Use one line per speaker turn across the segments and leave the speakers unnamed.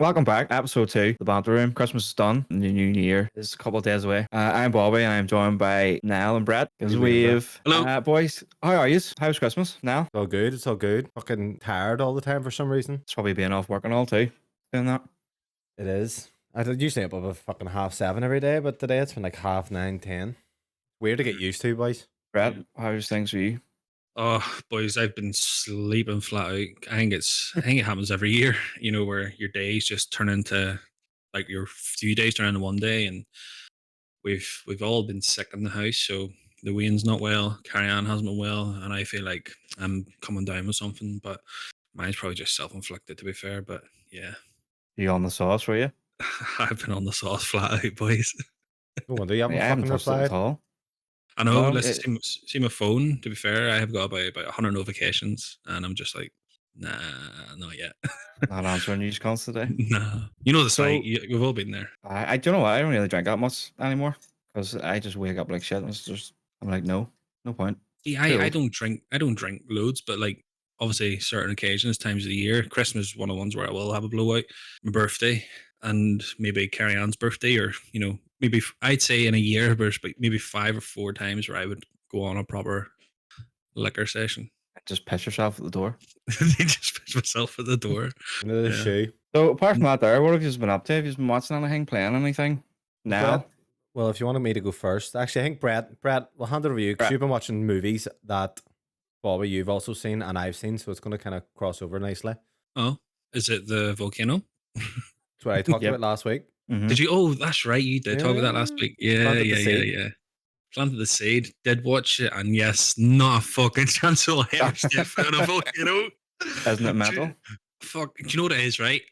Welcome back, episode 2, the Banter Room. Christmas is done, and the new year is a couple of days away. I'm Bobby, and I'm joined by Niall and Brett.
How
As
you doing, Brett?
we've,
Hello.
boys, how are you? How's Christmas? Niall?
It's all good. It's all good. Fucking tired all the time for some reason.
It's probably being off work and all too, doing that.
It is. I usually up about fucking 7:30 every day, but today it's been like 9:30, 10. Weird to get used to, boys.
Brett, how's things for you?
Oh, boys, I've been sleeping flat out. I think it happens every year, where your days just turn into like your few days turn into one day, and we've all been sick in the house. So the Wayne's not well, Carrie Ann hasn't been well, and I feel like I'm coming down with something, but mine's probably just self-inflicted, to be fair. But yeah,
You on the sauce, were you?
I've been on the sauce flat out, boys.
No wonder you haven't
I haven't
fucking
touched it at
replied.
all.
I know.
No,
Let's see my phone. To be fair, I have got about 100 notifications, and I'm just like, nah, not yet.
Not answering you constantly.
Nah, you know the
So-
site. We've all been there.
I don't know why I don't really drink that much anymore because I just wake up like shit. And it's just, I'm like, no point.
See,
Cool.
I don't drink. I don't drink loads, but like obviously certain occasions, times of the year, Christmas is one of the ones where I will have a blowout. My birthday and maybe Carrie Ann's birthday, or maybe I'd say in a year, but maybe 5 or 4 times where I would go on a proper liquor session.
Just piss yourself at the door.
They just push myself at the door.
Into the
Yeah.
shoe.
So apart from that there, what have you been up to? Have you been watching anything, playing anything? Now?
Brett, well, if you wanted me to go first, actually, I think Brett, we'll hand it over to you because
Brett.
you've been watching movies that, Bobby, you've also seen and I've seen, so it's going to kind of cross over nicely.
Oh, is it the volcano?
That's what I talked
Yep.
about last week.
Mhm.
Did you? Oh, that's right. You did talk about that last
Yeah.
week. Yeah,
Planted the
yeah,
seed.
yeah. Planted the seed. Did watch it, and yes, not a fucking chance will I ever step foot in a volcano.
Isn't it
Do you-
mental?
Fuck. Do you know what it is? Right.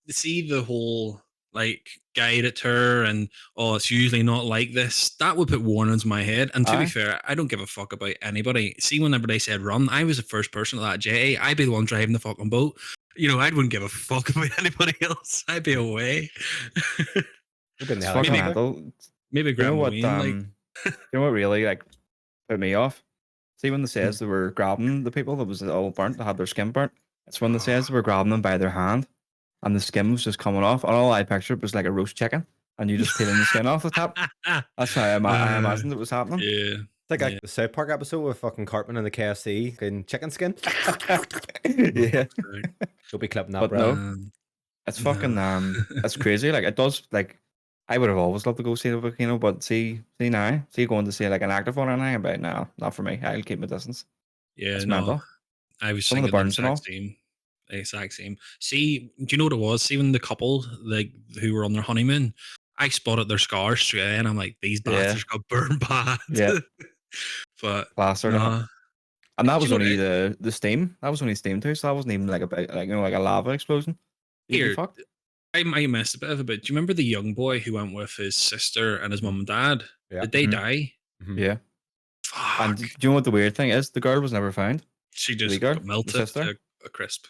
See the whole like guided tour, and it's usually not like this. That would put warnings in my head. And to
Aye.
be fair, I don't give a fuck about anybody. See, whenever they said run, I was the first person at that JA. I'd be the one driving the fucking boat. I wouldn't give a fuck about anybody else. I'd be away.
We've been
It's
there.
fucking
Maybe-
mental.
Maybe
You
grab
know
my
what?
ween, like
You know what really like put me off? See when they says they were grabbing the people that was all burnt, that had their skin burnt. It's when they says they were grabbing them by their hand, and the skin was just coming off. And all I pictured was like a roast chicken, and you just peeling the skin off the top. That's how I imagined it was happening.
Yeah.
It's like
Yeah.
the South Park episode with fucking Cartman and the KFC and chicken skin.
Yeah,
Don't be clipping that,
But
bro.
no.
Um,
it's fucking it's crazy. Like it does. Like I would have always loved to go see the volcano, but see going to see like an active one, and I'm about now, not for me. I'll keep my distance.
yeah,
It's
no,
mental.
I was
Some of the
thinking the
burns and
exact same. Exact same. See, do you know what it was? See, when the couple like who were on their honeymoon, I spotted their scars straight away, and I'm like, these
Yeah.
bastards got burned bad.
Yeah.
But
Plastered on it.
nah,
And that
Do
was
you know
only the steam. That was only steam too. So that wasn't even like like a lava explosion. You'd be
Here,
fucked.
I might have missed a bit of it. But do you remember the young boy who went with his sister and his mum and dad?
Yeah.
Did they
Mhm.
die?
Mhm.
Yeah.
Fuck.
And do you know what the weird thing is? The girl was never found.
She
the
just
girl,
got
the
melted
sister?
to a crisp.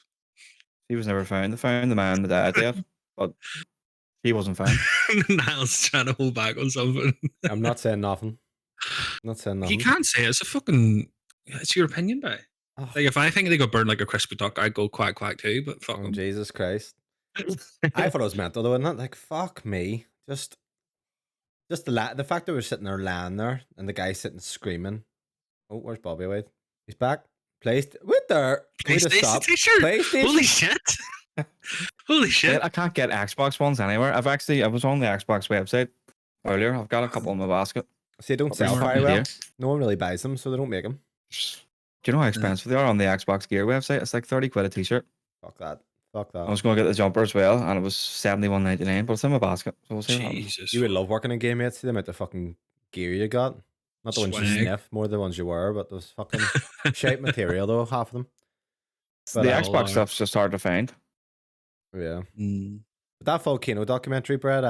She was never found. They found the man, the dad dead, but he wasn't found.
Niall's trying to hold back on something.
I'm not saying nothing. Not saying
You
nothing.
can't say it's a fucking. It's your opinion, but
Oh,
like if I think they got burned like a crispy duck, I'd go quack quack too. But fuck
oh,
them.
Jesus Christ. I thought it was mental though, wasn't it? Like, fuck me. Just the fact that we're sitting there lying there and the guy sitting screaming. Oh, where's Bobby Wade? He's back. Placed with there. Can we just
PlayStation
stop?
t-shirt.
PlayStation.
Holy shit! Holy shit!
I can't get Xbox ones anywhere. I was on the Xbox website earlier. I've got a couple in my basket.
See, they don't
But
sell
they're
very
not
well.
here.
No one really buys them, so they don't make them.
Do you know how expensive they are on the Xbox Gear website? It's like 30 quid a t-shirt.
Fuck that. Fuck that.
I was going to get the jumper as well, and it was 71.99, but it's in my basket. So we'll see what happens.
Jesus.
You would love working in game, mate. See the amount of fucking gear you got. Not the ones you
Swag.
sniff, more the ones you wear, but those fucking shape material though, half of them. But,
The
all
Xbox
are.
stuff's just hard to find.
Yeah.
Mm.
But that volcano documentary, Brett,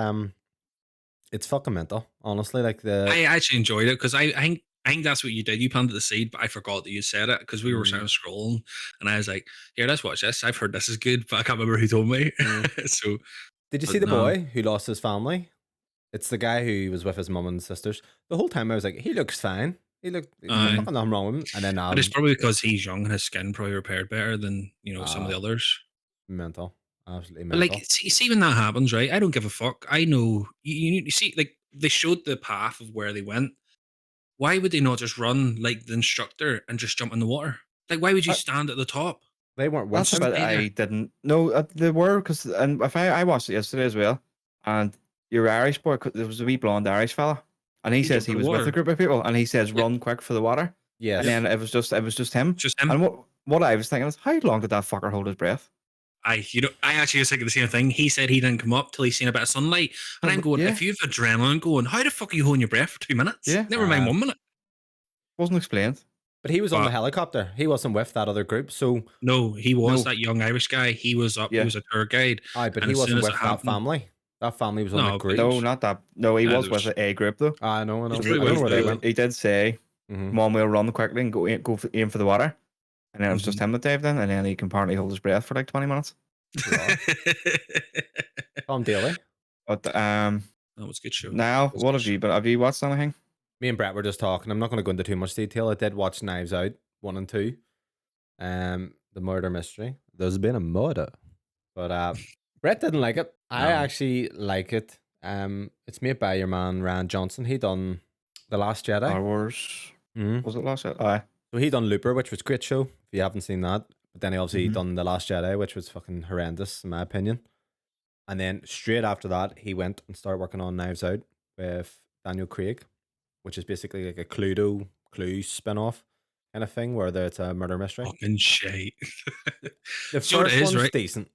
it's fucking mental. Honestly, like
I actually enjoyed it because I think that's what you did. You planted the seed, but I forgot that you said it because we were
Mm.
kind of scrolling, and I was like, "Here, let's watch this. I've heard this is good, but I can't remember who told me." So
Did you
but
see the
no.
boy who lost his family? It's the guy who was with his mum and sisters. The whole time I was like, he looks fine. There's
Aye.
fucking nothing wrong with him. And then
but it's probably because he's young and his skin probably repaired better than some of the others.
mental. Absolutely
But
mental.
like, see when that happens, right? I don't give a fuck. I know you see, like they showed the path of where they went. Why would they not just run like the instructor and just jump in the water? Like, why would you
Uh,
stand at the top?
They weren't
That's a
Just
wincing.
bit
stay there.
I didn't know they were because and if I watched it yesterday as well, and your Irish boy, there was a wee blonde Irish fella, and he
He
says
jumped
he
in the
was with a
water.
group of people, and he says
Yeah,
run quick for the water, and
yep.
Yes.
then it was just him.
Just him.
And what I was thinking is, how long did that fucker hold his breath?
I actually was thinking the same thing. He said he didn't come up till he's seen a bit of sunlight, and I'm going,
Yeah,
if you have adrenaline going, how the fuck are you holding your breath for 2 minutes?
yeah,
Never mind
Uh,
1 minute.
wasn't explained.
but he was on the
But
helicopter. He wasn't with that other group. So,
no, he was
No,
that young Irish guy. He was up. He
yeah,
was a tour guide,
but
and
he
as soon
wasn't
as it
with that
happened,
family. That family was on the
no, but
group.
no, not that. No, he
there
was with
was
a group though.
I know, I
he's
know.
Because
probably
I don't know
with
where they
the
went.
he did say,
Hmm.
"Mom, we'll run quickly and aim for the water." And then it was just
Mhm.
him that dived in, and then he can apparently hold his breath for like 20 minutes.
Right. Tom Daly.
But
That was a good show.
now
That was a
what
good
have
show.
you? But have you watched anything?
Me and Brett were just talking. I'm not going to go into too much detail. I did watch Knives Out 1 and 2. The murder mystery. There's been a murder. But Brett didn't like it. I
No.
actually like it. It's made by your man Ryan Johnson. He done The Last Jedi.
Star Wars.
Mhm.
Was it last year? Aye.
So he done Looper, which was a great show. If you haven't seen that, but then he obviously
Mhm.
done The Last Jedi, which was fucking horrendous in my opinion. And then straight after that, he went and started working on Knives Out with Daniel Craig, which is basically like a Clue spin-off kind of thing where it's a murder mystery.
Fucking shit.
The
See what it
first
is,
one's
right?
decent.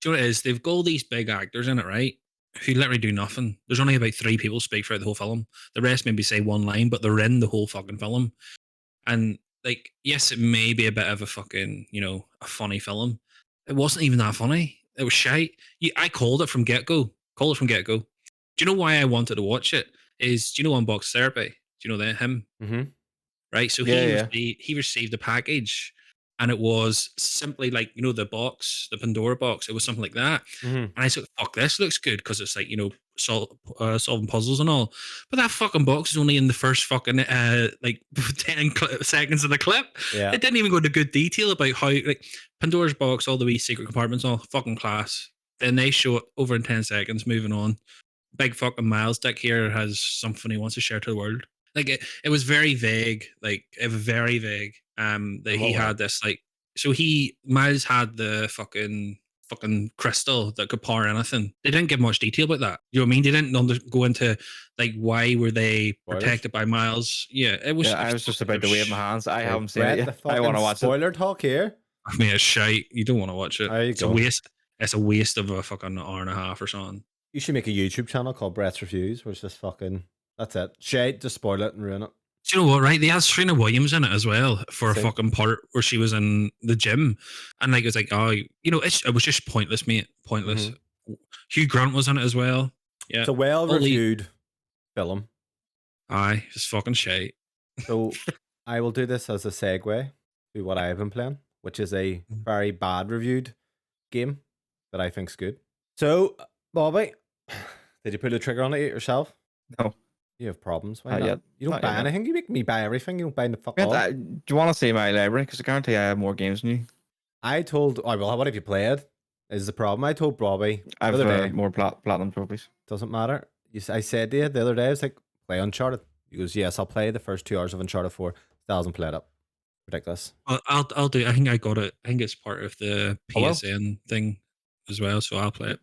Do you know what it is? They've got all these big actors in it, right? Who literally do nothing. There's only about 3 people speak throughout the whole film. The rest maybe say one line, but they're in the whole fucking film. And like, yes, it may be a bit of a fucking, a funny film. It wasn't even that funny. It was shite. I called it from get go. Called it from get go. Do you know why I wanted to watch it? Do you know Unbox Therapy? Do you know that him?
Mm-hmm.
Right? So
Yeah,
he
yeah.
received a package, and it was simply like the box, the Pandora box. It was something like that,
Mm-hmm.
and I said, "Fuck, this looks good," because it's like solving puzzles and all. But that fucking box is only in the first fucking like 10 seconds of the clip.
Yeah.
It didn't even go into good detail about how like Pandora's box, all the wee secret compartments, all fucking class. Then they show it over in 10 seconds. Moving on. Big fucking Miles dick here has something he wants to share to the world. Like it was very vague, like it was very vague. That
In
he
what way?
had this like, so Miles had the fucking crystal that could power anything. They didn't give much detail about that. You know what I mean? They didn't go into like why were they
Spoilers?
protected by Miles. Yeah, it was.
Yeah,
It
I
was
was just
fucking
about to wave my hands. I
Right,
haven't seen it
Brett, the
yet. I want
fucking
to watch it.
spoiler talk here.
I mean, it's shite. You don't want to watch it.
There you
It's
go.
a waste. It's a waste of a fucking hour and a half or something.
You should make a YouTube channel called Brett's Reviews, where it's just fucking that's it. Shade, just spoil it and ruin it.
Do you know what? Right, they had Serena Williams in it as well for a
See?
fucking part where she was in the gym, and like it was like, oh, it was just pointless, mate, pointless. Hugh Grant was in it as well. Yeah,
It's a well reviewed film.
aye, just fucking shite.
So I will do this as a segue to what I have been playing, which is a very bad reviewed game that I think's good. So, Bobby, did you pull the trigger on it yourself?
No,
You have problems. Why
not
not?
yet.
You don't
Not
buy
yet, no.
anything. You make me buy everything. You don't buy the fuck
Mate,
all.
do you want to see my library? Because I guarantee I have more games than you.
I told, oh, well, what have you played? Is the problem. I told Bobby the
I've
other day,
more platinum trophies.
doesn't matter. I said to you the other day, I was like, play Uncharted. He goes, yes, I'll play the first 2 hours of Uncharted 4. Still hasn't played it. Ridiculous.
I'll do. I think I got it. I think it's part of the
Oh, well.
PSN thing as well, so I'll play it.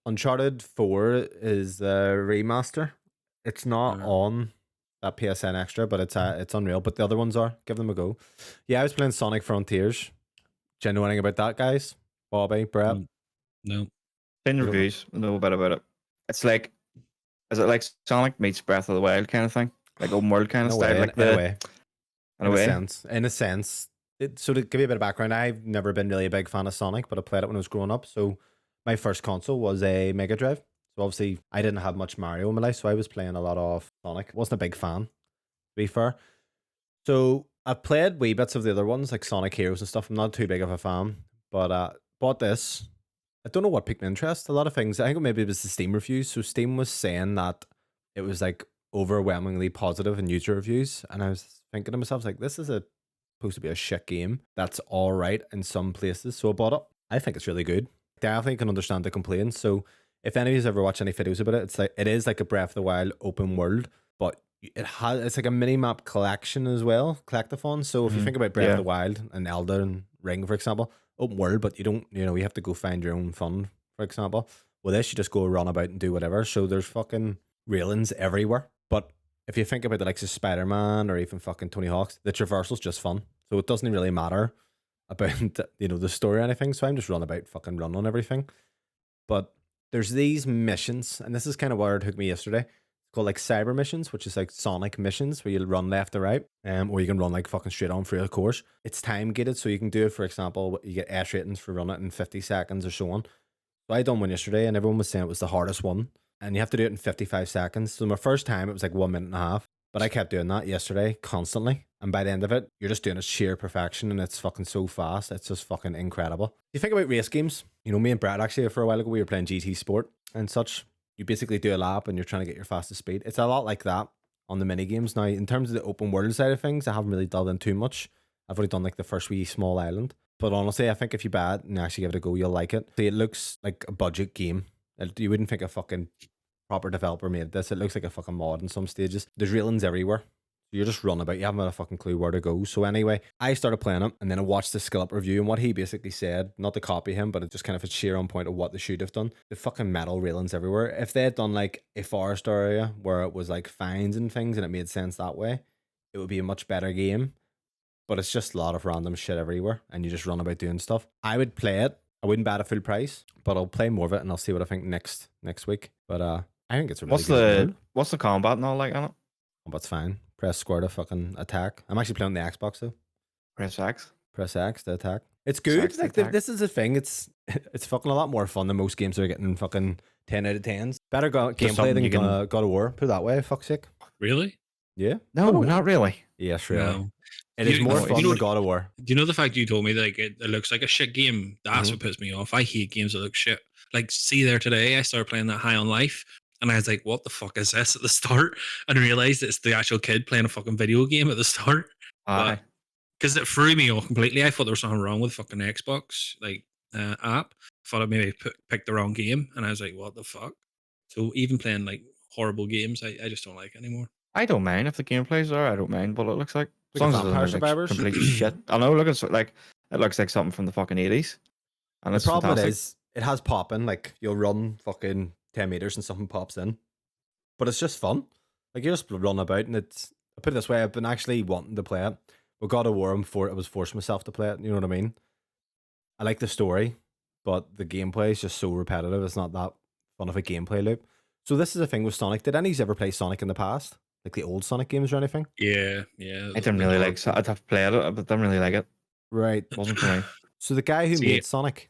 Uncharted 4 is the remaster. It's not on that PSN extra, but it's unreal. But the other ones are. Give them a go. Yeah, I was playing Sonic Frontiers. Do you know anything about that, guys? Bobby, Brett?
No.
Seen
don't know.
reviews. I know a bit about it. It's like, is it like Sonic meets Breath of the Wild kind of thing? Like open world kind
In
of
a way,
style? Like
in a way.
In a way.
In a sense. So to give you a bit of background, I've never been really a big fan of Sonic, but I played it when I was growing up. So my first console was a Mega Drive. So obviously I didn't have much Mario in my life, so I was playing a lot of Sonic. Wasn't a big fan, to be fair. So I've played wee bits of the other ones, like Sonic Heroes and stuff. I'm not too big of a fan, but bought this. I don't know what piqued my interest. A lot of things. I think maybe it was the Steam reviews. So Steam was saying that it was like overwhelmingly positive in user reviews, and I was thinking to myself, like, this is supposed to be a shit game that's all right in some places. So I bought it. I think it's really good. Definitely can understand the complaints. So if any of you's ever watched any videos about it, it is like a Breath of the Wild open world, but it's like a mini map collection as well, collectathon. So if you think about Breath of
Yeah.
the Wild and Elden Ring, for example, open world, but you don't, you have to go find your own fun, for example. Well, this, you just go run about and do whatever. So there's fucking railings everywhere. But if you think about the likes of Spider-Man or even fucking Tony Hawk's, the traversal's just fun. So it doesn't really matter about the story or anything. So I'm just fucking run on everything. But there's these missions, and this is kind of where it took me yesterday. It's called like cyber missions, which is like Sonic missions where you run left to right, or you can run like fucking straight on through a course. It's time gated, so you can do it. For example, you get S ratings for running it in 50 seconds or so on. So I done one yesterday, and everyone was saying it was the hardest one, and you have to do it in 55 seconds. So my first time, it was like 1 minute and a half. But I kept doing that yesterday constantly. And by the end of it, you're just doing it sheer perfection, and it's fucking so fast. It's just fucking incredible. You think about race games, me and Brad actually for a while ago, we were playing GT Sport and such. You basically do a lap and you're trying to get your fastest speed. It's a lot like that on the mini games. Now, in terms of the open world side of things, I haven't really delved in too much. I've only done like the first wee small island. But honestly, I think if you buy it and actually give it a go, you'll like it. See, it looks like a budget game. You wouldn't think a fucking proper developer made this. It looks like a fucking mod in some stages. There's railings everywhere. You're just running about. You haven't got a fucking clue where to go. So anyway, I started playing it, and then I watched the skill up review, and what he basically said, not to copy him, but it just kind of a sheer on point of what they should have done. The fucking metal railings everywhere. If they had done like a forest area where it was like fines and things, and it made sense that way, it would be a much better game. But it's just a lot of random shit everywhere, and you just run about doing stuff. I would play it. I wouldn't bet a full price, but I'll play more of it, and I'll see what I think next week. But I think it's a really good
what's the combat and all like on it?
Combat's fine. Press square to fucking attack. I'm actually playing on the Xbox though.
Press X.
Press X to attack. It's good.
X to
Like
attack.
this is the thing. It's fucking a lot more fun than most games that are getting fucking 10 out of 10s. Better gameplay
something
than
you can-
God of War. Put it that way. Fuck's sake.
Really?
Yeah.
No,
God of
not really.
Yes, really.
No.
It is
You-
more
you
fun
know-
than God of War.
Do you know the fact you told me that like, it looks like a shit game? That's
Mhm.
what puts me off. I hate games that look shit. Like, see there today, I started playing that High on Life, and I was like, "What the fuck is this?" at the start, and realized it's the actual kid playing a fucking video game at the start.
Aye.
Because it threw me off completely. I thought there was something wrong with fucking Xbox app. Thought I maybe picked the wrong game, and I was like, "What the fuck?" So even playing like horrible games, I just don't like anymore.
I don't mind if the gameplay's there. I don't mind what it looks like. As
Like a
long as it
Vampire
doesn't look like
Survivors?
complete shit. I know. It looks like something from the fucking 80s, and
The
it's
problem
fantastic.
is it has popping. Like you'll run fucking 10 meters and something pops in, but it's just fun. Like you just run about, and it's. I put it this way: I've been actually wanting to play it. With God of War, I was forcing myself to play it. You know what I mean? I like the story, but the gameplay is just so repetitive. It's not that fun of a gameplay loop. So this is the thing with Sonic. Did any of you ever play Sonic in the past? Like the old Sonic games or anything?
Yeah.
I didn't really like. I'd have played it, but didn't really like it.
Right.
It wasn't for me.
So the guy who
See-
made Sonic,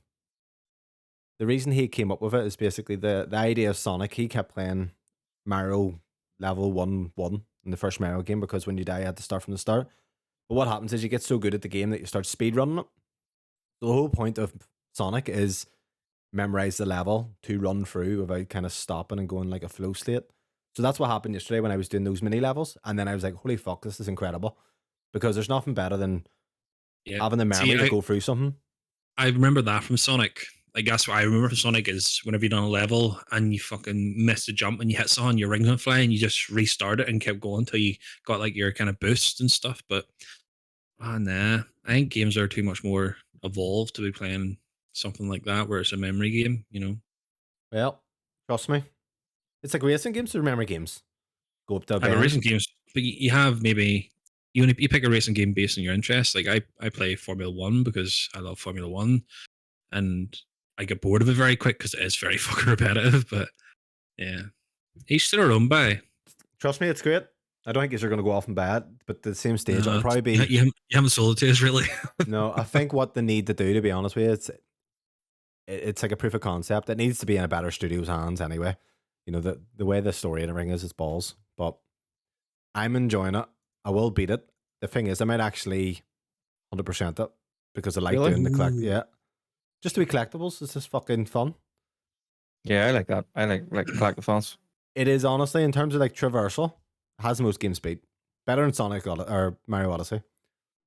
the reason he came up with it is basically the idea of Sonic. He kept playing Mario level 1-1 in the first Mario game because when you die, you had to start from the start. But what happens is you get so good at the game that you start speedrunning it. So the whole point of Sonic is memorize the level to run through without kind of stopping and going like a flow state. So that's what happened yesterday when I was doing those mini levels. And then I was like, holy fuck, this is incredible. Because there's nothing better than
Yeah.
having the memory to go through something.
I remember that from Sonic. I guess what I remember from Sonic is whenever you've done a level and you fucking missed a jump and you hit someone, your rings went fly and you just restart it and kept going until you got like your kind of boost and stuff. But nah, I think games are too much more evolved to be playing something like that where it's a memory game, you know.
Well, trust me. It's like racing games or memory games. Go up to a
I have
bend.
racing games, but you have maybe you pick a racing game based on your interests. Like I play Formula One because I love Formula One, and I get bored of it very quick because it is very fucking repetitive. But yeah, each to their own. By
Trust me, it's great. I don't think you're going to go off and bad, but at the same stage, it'll probably be.
you haven't sold it to us really.
No, I think what they need to do, to be honest with you, it's like a proof of concept. It needs to be in a better studio's hands anyway. You know, the way the story in the ring is, it's balls. But I'm enjoying it. I will beat it. The thing is, I might actually 100% it because I like
Really?
doing the collect.
Ooh.
Yeah, just to be collectibles. It's just fucking fun.
Yeah, I like that. I like collectathons.
It is honestly in terms of like traversal, it has the most game speed. Better than Sonic or Mario Odyssey.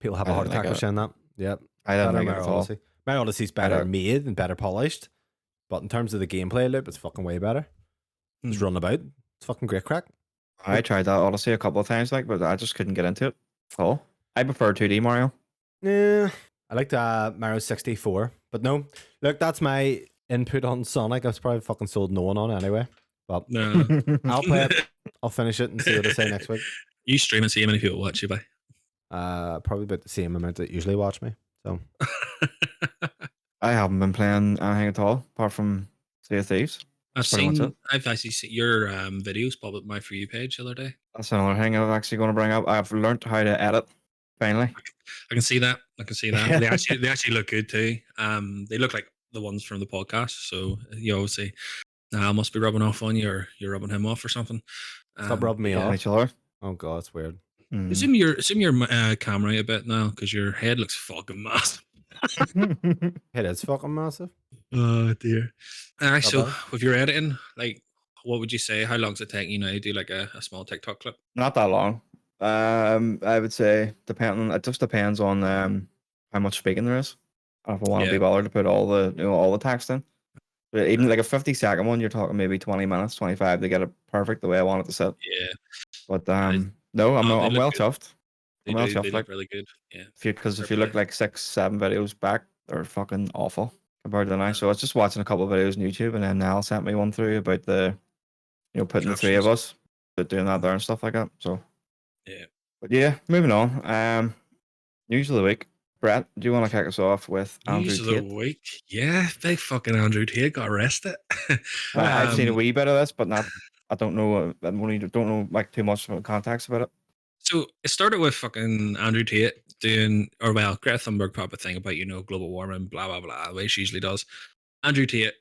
People have a
I
heart
didn't
attack
like
for
it.
saying that. Yeah,
I didn't
better
like it
Mario
at all.
Odyssey. Mario Odyssey's better
don't-
made and better polished. but in terms of the gameplay loop, it's fucking way better. Just run about. It's fucking great crack.
I tried that Odyssey a couple of times, like, but I just couldn't get into it. Oh, I prefer 2D Mario.
Yeah, I liked Mario 64, but no. Look, that's my input on Sonic. I was probably fucking sold no one on anyway. But
No.
I'll play it. I'll finish it and see what I say next week.
You stream and see how many people watch you by.
Probably about the same amount that usually watch me. So
I haven't been playing anything at all apart from Sea of Thieves.
I've
That's pretty much it.
I've actually seen your videos pop up my For You page the other day.
That's another thing I'm actually going to bring up. I've learned how to edit finally.
I can see that. They actually look good too. They look like the ones from the podcast. So you obviously I must be rubbing off on you, or you're rubbing him off or something.
Stop rubbing me
On
off.
each other.
Oh god, it's weird.
Zoom your camera a bit now, because your head looks fucking massive.
It is fucking massive.
Oh dear. So
bad.
with your editing, like, what would you say? How long does it take you now to do like a small TikTok clip?
Not that long. I would say it just depends on how much speaking there is. If I want to be bothered to put all the text in. But even like a 50-second one, you're talking maybe 20 minutes, 25 to get it perfect the way I want it to sit.
Yeah.
But no, I'm well
good.
chuffed.
They
I'm well
do.
chuffed.
They
Like,
look really good. Yeah.
if you look like 6-7 videos back, they're fucking awful compared to now. So I was just watching a couple of videos on YouTube, and then Nal sent me one through about the putting the three of us, but doing that there and stuff like that. So
yeah.
But yeah, moving on. News of the week. Brett, do you want to kick us off with Andrew
News of
Tate?
the week. Yeah, big fucking Andrew Tate got arrested.
I've seen a wee bit of this, but not. I don't know. I don't know like too much context about it.
So it started with fucking Andrew Tate doing, or well, Greta Thunberg put up a thing about global warming, blah blah blah, the way she usually does. Andrew Tate,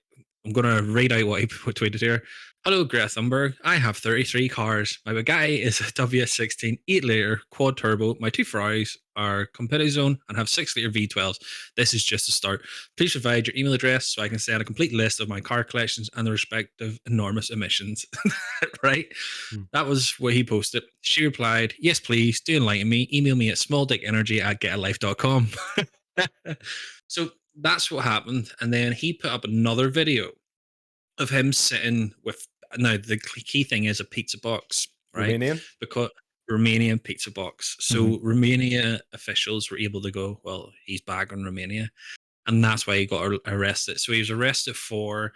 I'm gonna read out what he tweeted here. Hello, Greta Thunberg. I have 33 cars. My Bugatti is a W16 8-liter quad turbo. My two Ferraris are Competizione and have 6-liter V12s. This is just a start. Please provide your email address so I can send a complete list of my car collections and the respective enormous emissions. Right? That was what he posted. She replied, yes, please, do enlighten me. Email me at smalldickenergy@getalife.com. So that's what happened. And then he put up another video of him sitting with, now the key thing is a pizza box, right?
Romanian?
Because Romanian pizza box. So Romania officials were able to go, well, he's back in Romania. And that's why he got arrested. So he was arrested for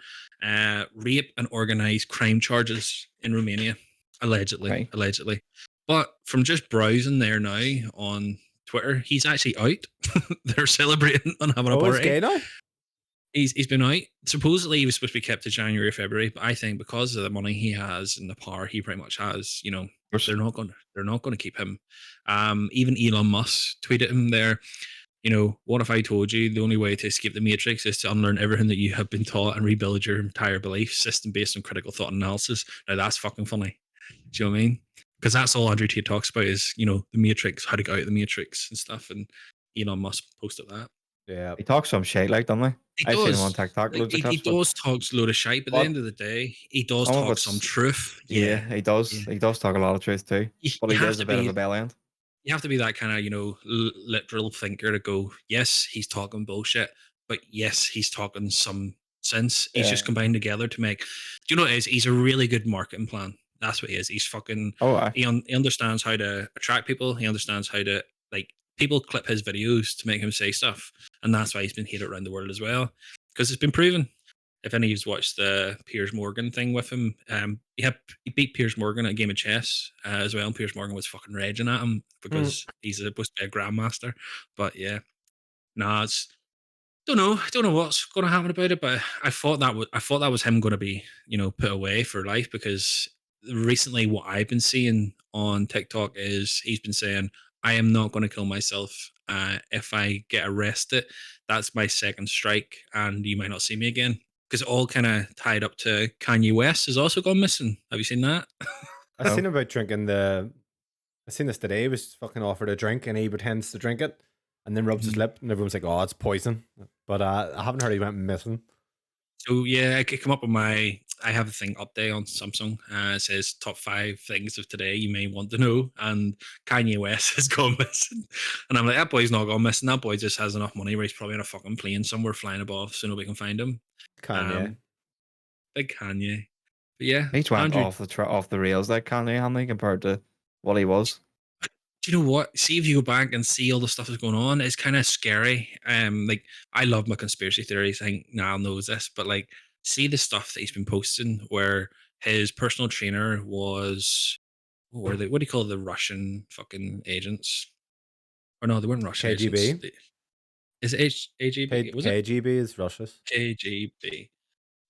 rape and organized crime charges in Romania, allegedly.
Okay.
Allegedly. But from just browsing there now on Twitter, he's actually out. They're celebrating and having a party.
He's gay now?
He's been out. Supposedly he was supposed to be kept to January or February, but I think because of the money he has and the power he pretty much has, they're not going to keep him. Even Elon Musk tweeted him there. What if I told you the only way to escape the matrix is to unlearn everything that you have been taught and rebuild your entire belief system based on critical thought and analysis? Now that's fucking funny. Do you know what I mean? Because that's all Andrew Tate talks about is, the matrix, how to get out of the matrix and stuff. And Elon Musk posted that.
Yeah.
He talks some shit, like, doesn't he? I've seen him on TikTok loads of clips.
He does talk a load of shit, but at the end of the day, he does talk some truth.
Yeah, he does.
Yeah.
He does talk a lot of truth too. But he is a bit of a bell end.
You have to be that kind of, literal thinker to go, yes, he's talking bullshit, but yes, he's talking some sense. He's just combined together to make. Do you know what it is? He's a really good marketing plan. That's what he is. He's fucking. He understands how to attract people. He understands how to, like, people clip his videos to make him say stuff, and that's why he's been hated around the world as well, because it's been proven. If any of you's watched the Piers Morgan thing with him, he beat Piers Morgan at a game of chess as well, and Piers Morgan was fucking raging at him because he's supposed to be a grandmaster. But yeah, it's don't know what's going to happen about it. But I thought that was him going to be put away for life, because recently what I've been seeing on TikTok is he's been saying, I am not going to kill myself. If I get arrested, that's my second strike, and you might not see me again. Because it all kind of tied up to Kanye West has also gone missing. Have you seen that?
I seen about drinking I seen this today. He was fucking offered a drink and he pretends to drink it and then rubs his lip and everyone's like, oh, it's poison. But I haven't heard he went missing.
So yeah, I could come up with I have a thing update on Samsung. It says top 5 things of today you may want to know, and Kanye West has gone missing. And I'm like, that boy's not gone missing. That boy just has enough money where he's probably on a fucking plane somewhere flying above so nobody can find him.
Kanye.
Big Kanye. But yeah,
He's went
Andrew.
off the rails like Kanye, hasn't he, compared to what he was.
Do you know what? See, if you go back and see all the stuff that's going on, it's kind of scary. Like I love my conspiracy theories. I think Niall knows this, but like, see the stuff that he's been posting where his personal trainer was, what were they? What do you call the Russian fucking agents? Or no, they weren't Russian agents.
KGB.
Is it AGB? Was it
KGB is Russia's.
KGB?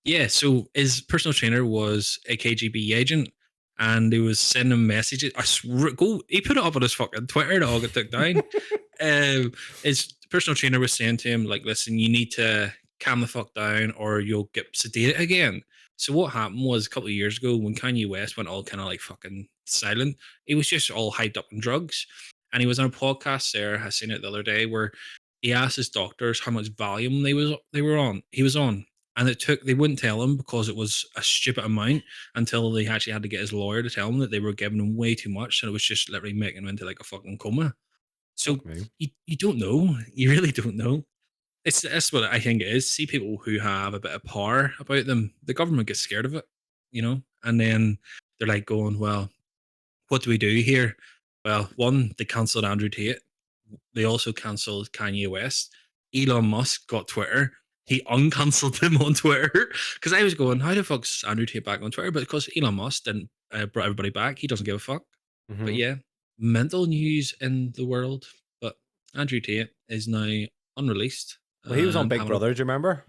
Yeah, so his personal trainer was a KGB agent, and he was sending messages. I swear, he put it up on his fucking Twitter, and it all got took down. His personal trainer was saying to him, like, listen, you need to calm the fuck down or you'll get sedated again. So what happened was a couple of years ago when Kanye West went all kind of like fucking silent, he was just all hyped up on drugs. And he was on a podcast there, I seen it the other day, where he asked his doctors how much Valium they were on. He was on. And they wouldn't tell him because it was a stupid amount until they actually had to get his lawyer to tell him that they were giving him way too much. And it was just literally making him into like a fucking coma. So
Fuck me.
you don't know. You really don't know. That's what I think it is. See people who have a bit of power about them, the government gets scared of it, and then they're like going, well, what do we do here? Well, one, they cancelled Andrew Tate. They also cancelled Kanye West. Elon Musk got Twitter. He uncancelled him on Twitter because I was going, how the fuck's Andrew Tate back on Twitter? But because Elon Musk didn't brought everybody back, he doesn't give a fuck. But yeah, mental news in the world. But Andrew Tate is now unreleased.
Well, he was on
and
Big
having
Brother. Do you remember?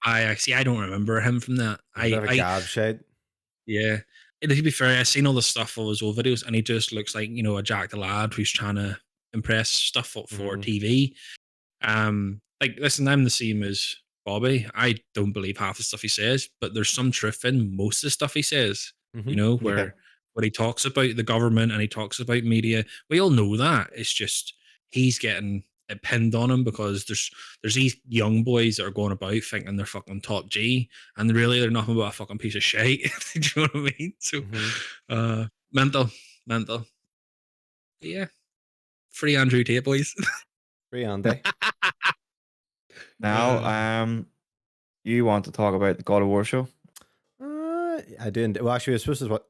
I don't remember him from that.
He's a bit of a gab shade.
Yeah. To be fair, I've seen all the stuff of his old videos, and he just looks like a jacked lad who's trying to impress stuff up for TV. Like, listen, I'm the same as Bobby. I don't believe half the stuff he says, but there's some truth in most of the stuff he says. Where when he talks about the government and he talks about media, we all know that. It's just he's getting it pinned on him because there's these young boys that are going about thinking they're fucking top G, and really they're nothing but a fucking piece of shit. Do you know what I mean? So, mental. But yeah, free Andrew Tate, boys.
Free Andy.
Now, you want to talk about the God of War show?
I didn't. Well, actually,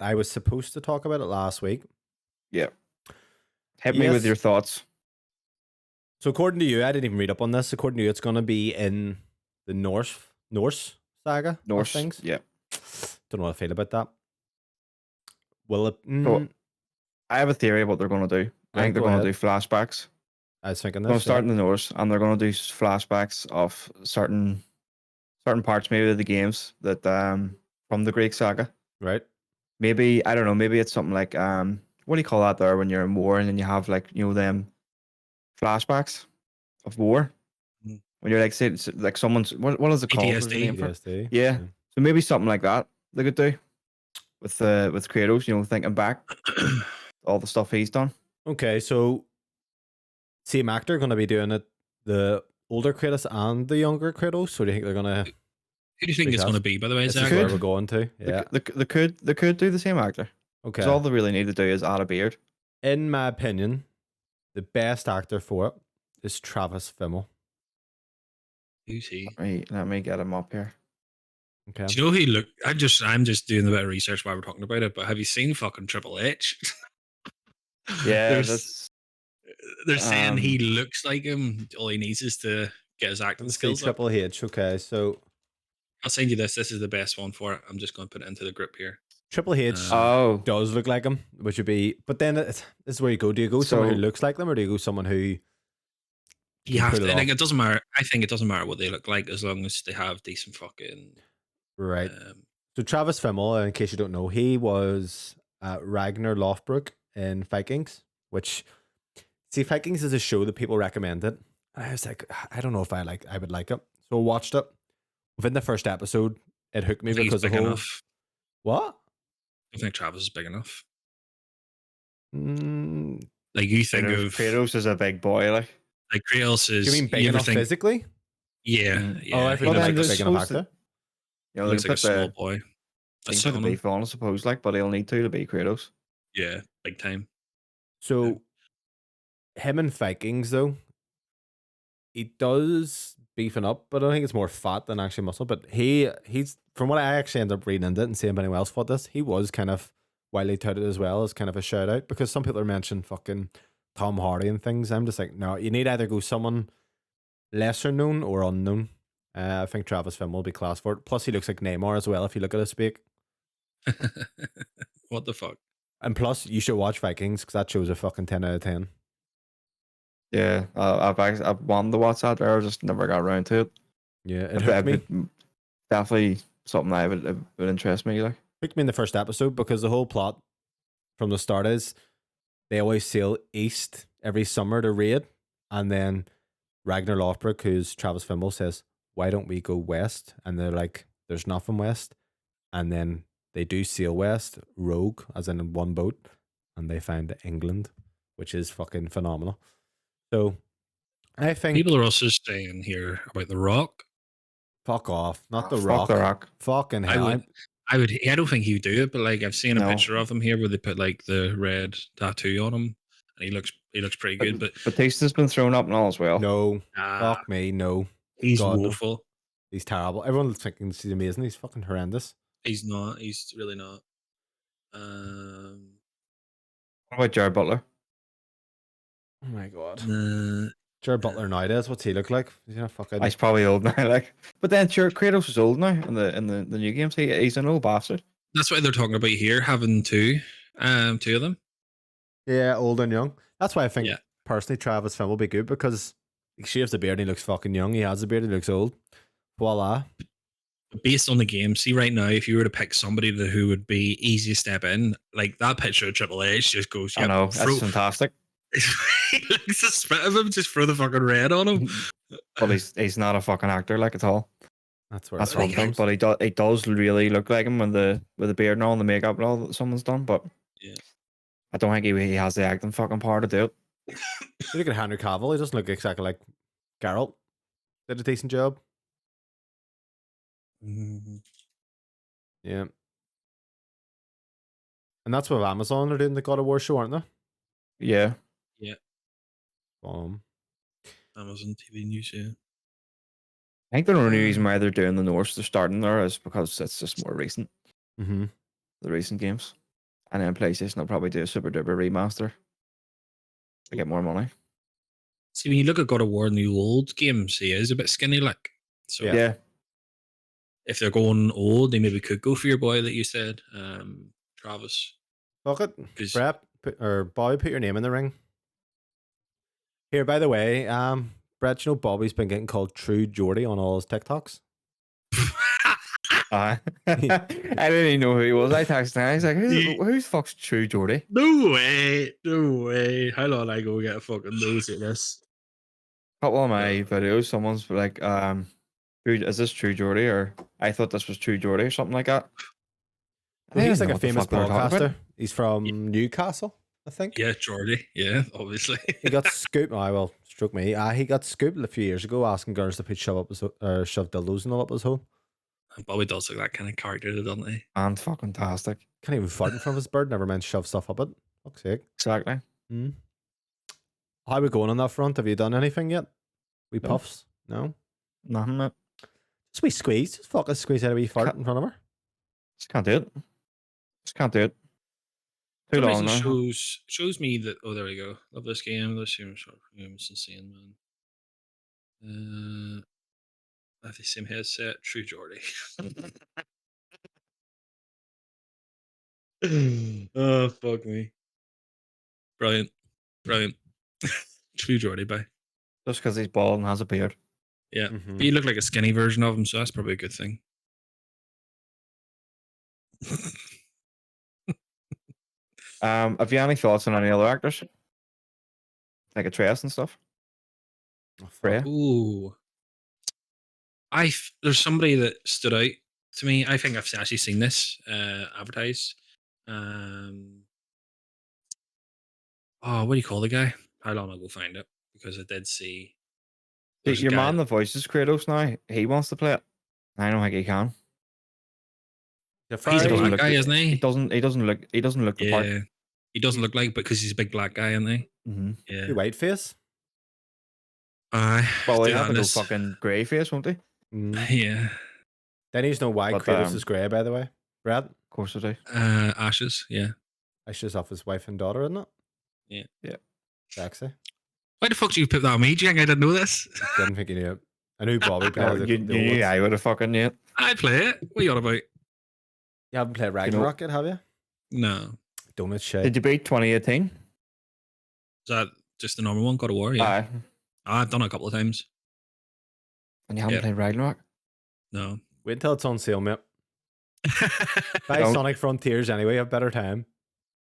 I was supposed to talk about it last week.
Yeah. Hit me with your thoughts.
So according to you, I didn't even read up on this. According to you, it's going to be in the Norse saga of things.
Yeah.
Don't know how I feel about that. Will it?
So, I have a theory of what they're going to do. I think they're going to do flashbacks.
I was thinking
They're going
this.
to start in the Norse, and they're going to do flashbacks of certain parts, maybe of the games that from the Greek saga.
Right.
Maybe, I don't know. Maybe it's something like what do you call that there when you're in war and then you have like them flashbacks of war when you're like say like someone's what is it called? There's a name for it.
PTSD.
Yeah. So maybe something like that they could do with Kratos, thinking back all the stuff he's done.
Okay, so same actor going to be doing it, the older Kratos and the younger Kratos. So do you think they're going to?
Who do you think it's going to be? By the way,
Zach? Where we're going to? Yeah,
they could do the same actor.
Okay.
All they really need to do is add a beard.
In my opinion, the best actor for it is Travis Fimmel.
Who's he?
Let me get him up here.
Okay.
Do you know who he look? I'm just doing a bit of research while we're talking about it. But have you seen fucking Triple H?
Yeah,
they're saying he looks like him. All he needs is to get his acting skills up.
Triple H. Okay, so
I'll send you this. This is the best one for it. I'm just going to put it into the group here.
Triple H does look like him, which would be. But then this is where you go. Do you go someone who looks like them, or do you go someone who?
You have to. Like, it doesn't matter. I think it doesn't matter what they look like as long as they have decent fucking.
Right. So Travis Fimmel, in case you don't know, he was Ragnar Lothbrok in Vikings, which Vikings is a show that people recommended. I was like, I don't know if I would like it. So I watched it. Within the first episode, it hooked me because the whole
enough.
What?
I think Travis is big enough.
Like you think of Kratos is a big boy, like
Kratos is.
Do you mean big enough physically?
Yeah.
Oh, I think like a big enough actor.
Looks like a small boy.
He put the beef on, I suppose, but he'll need to be Kratos.
Yeah, big time.
So, him in Vikings though, he does beefing up, but I think it's more fat than actually muscle. But he's from what I actually ended up reading into it and seeing if anyone else thought this, he was kind of widely touted as well as kind of a shout out because some people are mentioning fucking Tom Hardy and things. I'm just like, no, you need either go someone lesser known or unknown. I think Travis Fimmel will be class for it. Plus, he looks like Neymar as well if you look at his speak.
What the fuck?
And plus, you should watch Vikings because that show's a fucking 10 out of 10.
Yeah, I've wanted to watch that there, I just never got around to it.
Yeah, it
But
hooked me.
definitely something that would interest me. Like,
Hooked me in the first episode because the whole plot from the start is they always sail east every summer to raid, and then Ragnar Lothbrok, who's Travis Fimmel, says, "Why don't we go west?" And they're like, "There's nothing west." And then they do sail west, rogue, as in one boat, and they find England, which is fucking phenomenal. So I think
People are also saying here about The Rock.
fuck off, not the
fuck
Rock.
The Rock.
Fucking
I
hell.
would, I don't think he would do it, but like I've seen a
No.
picture of him here where they put like the red tattoo on him, and he looks pretty good. But
Batista's been thrown up and all as well.
No,
nah,
fuck me, no.
he's
God, no.
woeful.
He's terrible. Everyone's thinking he's amazing. He's fucking horrendous.
He's not. He's really not.
What about Jared Butler?
Oh my god.
Nah,
Jared Butler nowadays, what's he look like? He's not fucking.
He's probably old now, like. But then sure, Kratos is old now in the new games. He's an old bastard.
that's why they're talking about here having two of them.
Yeah, old and young. That's why I think
Yeah.
personally Travis Fimmel will be good because he shaves the beard and he looks fucking young. He has the beard, he looks old. Voila.
Based on the game, see right now, if you were to pick somebody who would be easy to step in, like that picture of Triple H just goes,
I know, that's fantastic.
he looks a spit of him, just throw the fucking red on him.
But he's not a fucking actor like at all.
That's where
That's
it
one thing.
comes.
But he does really look like him with the beard and all, and the makeup and all that someone's done. But
Yeah.
I don't think he has the acting fucking power to do it.
You look at Henry Cavill, he doesn't look exactly like Geralt. Did a decent job.
Mhm.
Yeah. And that's what Amazon are doing the God of War show, aren't they?
Yeah.
Amazon TV news, yeah.
I think the only reason why they're doing the Norse, they're starting there, is because it's just more recent.
Mm-hmm.
The recent games. And then PlayStation will probably do a super duper remaster to get more money.
See, when you look at God of War in the old games, he is a bit skinny, like. So
Yeah.
if they're going old, they maybe could go for your boy that you said, Travis.
Fuck it.
'Cause-
Brett, Bobby, put your name in the ring. Here, by the way, Brett, you know Bobby's been getting called True Geordie on all his TikToks.
I didn't even know who he was. I texted him. He's like, who's fuck's True Geordie?
No way. How long I go get a fucking nose at this?
Couple of my videos, someone's like, is this True Geordie? Or I thought this was True Geordie or something like that.
Well,
I
he's
don't
like
know
a
what the
famous
fuck they were talking about.
podcaster. He's from Newcastle, I think.
Yeah, Jordy. Yeah, obviously.
He got scooped. Stroke me. He got scooped a few years ago asking girls to put shove dildos and all up his hole.
Bobby does look that kind of character, doesn't he?
And fucking tastic.
Can't even fart in front of his bird. Never mind shove stuff up it. Fuck's sake.
Exactly.
How are we going on that front? Have you done anything yet? We
No.
puffs? No.
Nothing. Mate.
Just we squeeze. Just fucking squeeze out a wee fart in front of her.
Just can't do it. Just can't do it. Too
For some
long
reason
now.
shows me that. Oh, there we go. Love this game. This game is insane, man. I have the same headset. True Jordy. Oh fuck me! Brilliant. True Jordy, bye.
Just because he's bald and has a beard.
Yeah,
Mhm.
but you look like a skinny version of him, so that's probably a good thing.
Have you any thoughts on any other actors? Like Atreus and stuff?
Oh, fuck.
Freya?
Ooh, there's somebody that stood out to me. I think I've actually seen this advertised. Oh, what do you call the guy? How long I'll go find it because I did see. there's a
Your
guy
man
that-
that voices Kratos now, he wants to play it. I don't think he can.
The
He's a
fire-
black guy, isn't he?
He doesn't look the part.
Yeah, he doesn't look like because he's a big black guy, isn't he?
Mm-hmm.
Yeah.
the white face.
Well,
to
they
be
have to go
honest,
fucking grey face, won't they? Of
Mm.
yeah.
They need to know why
But,
Kratos is grey, by the way. Brad,
course they do.
Ashes, yeah.
Ashes off his wife and daughter, isn't it?
Yeah.
Yeah.
Sexy.
Why the fuck did you put that on me, Jing? I didn't know this.
Didn't think you knew it. I knew Bobby
No,
played
you,
the
you
old
knew
ones.
I would have fucking knew it.
I play it. What are you on about?
You haven't played
You know,
Ragnarok yet, have you?
No.
Donut shit.
did you beat 2018?
Is that just the normal one? God of War, yeah.
Aye.
I've done it a couple of times.
And you haven't
Yep.
played Ragnarok?
No.
Wait until it's on sale, mate. Buy
Don't.
Sonic Frontiers anyway, have better time.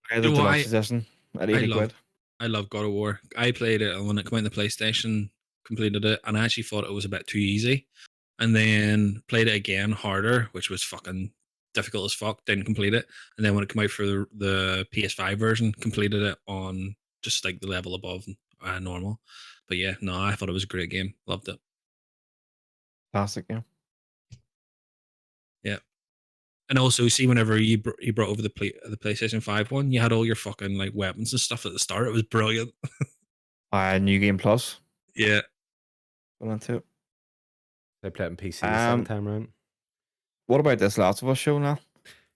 Okay,
You
the
know what,
deluxe edition at
I
80
love
quid.
I love God of War. I played it when it came out on the PlayStation, completed it, and I actually thought it was a bit too easy. And then played it again harder, which was fucking difficult as fuck. Didn't complete it. And then when it came out for the PS5 version, completed it on just like the level above normal. But yeah, no, I thought it was a great game. Loved it.
Classic game.
Yeah. And also, see, whenever you brought over the PlayStation 5 one, you had all your fucking like weapons and stuff at the start. It was brilliant.
New Game Plus.
Yeah.
Went into it.
I played it on PC the second time round.
What about this Last of Us show now?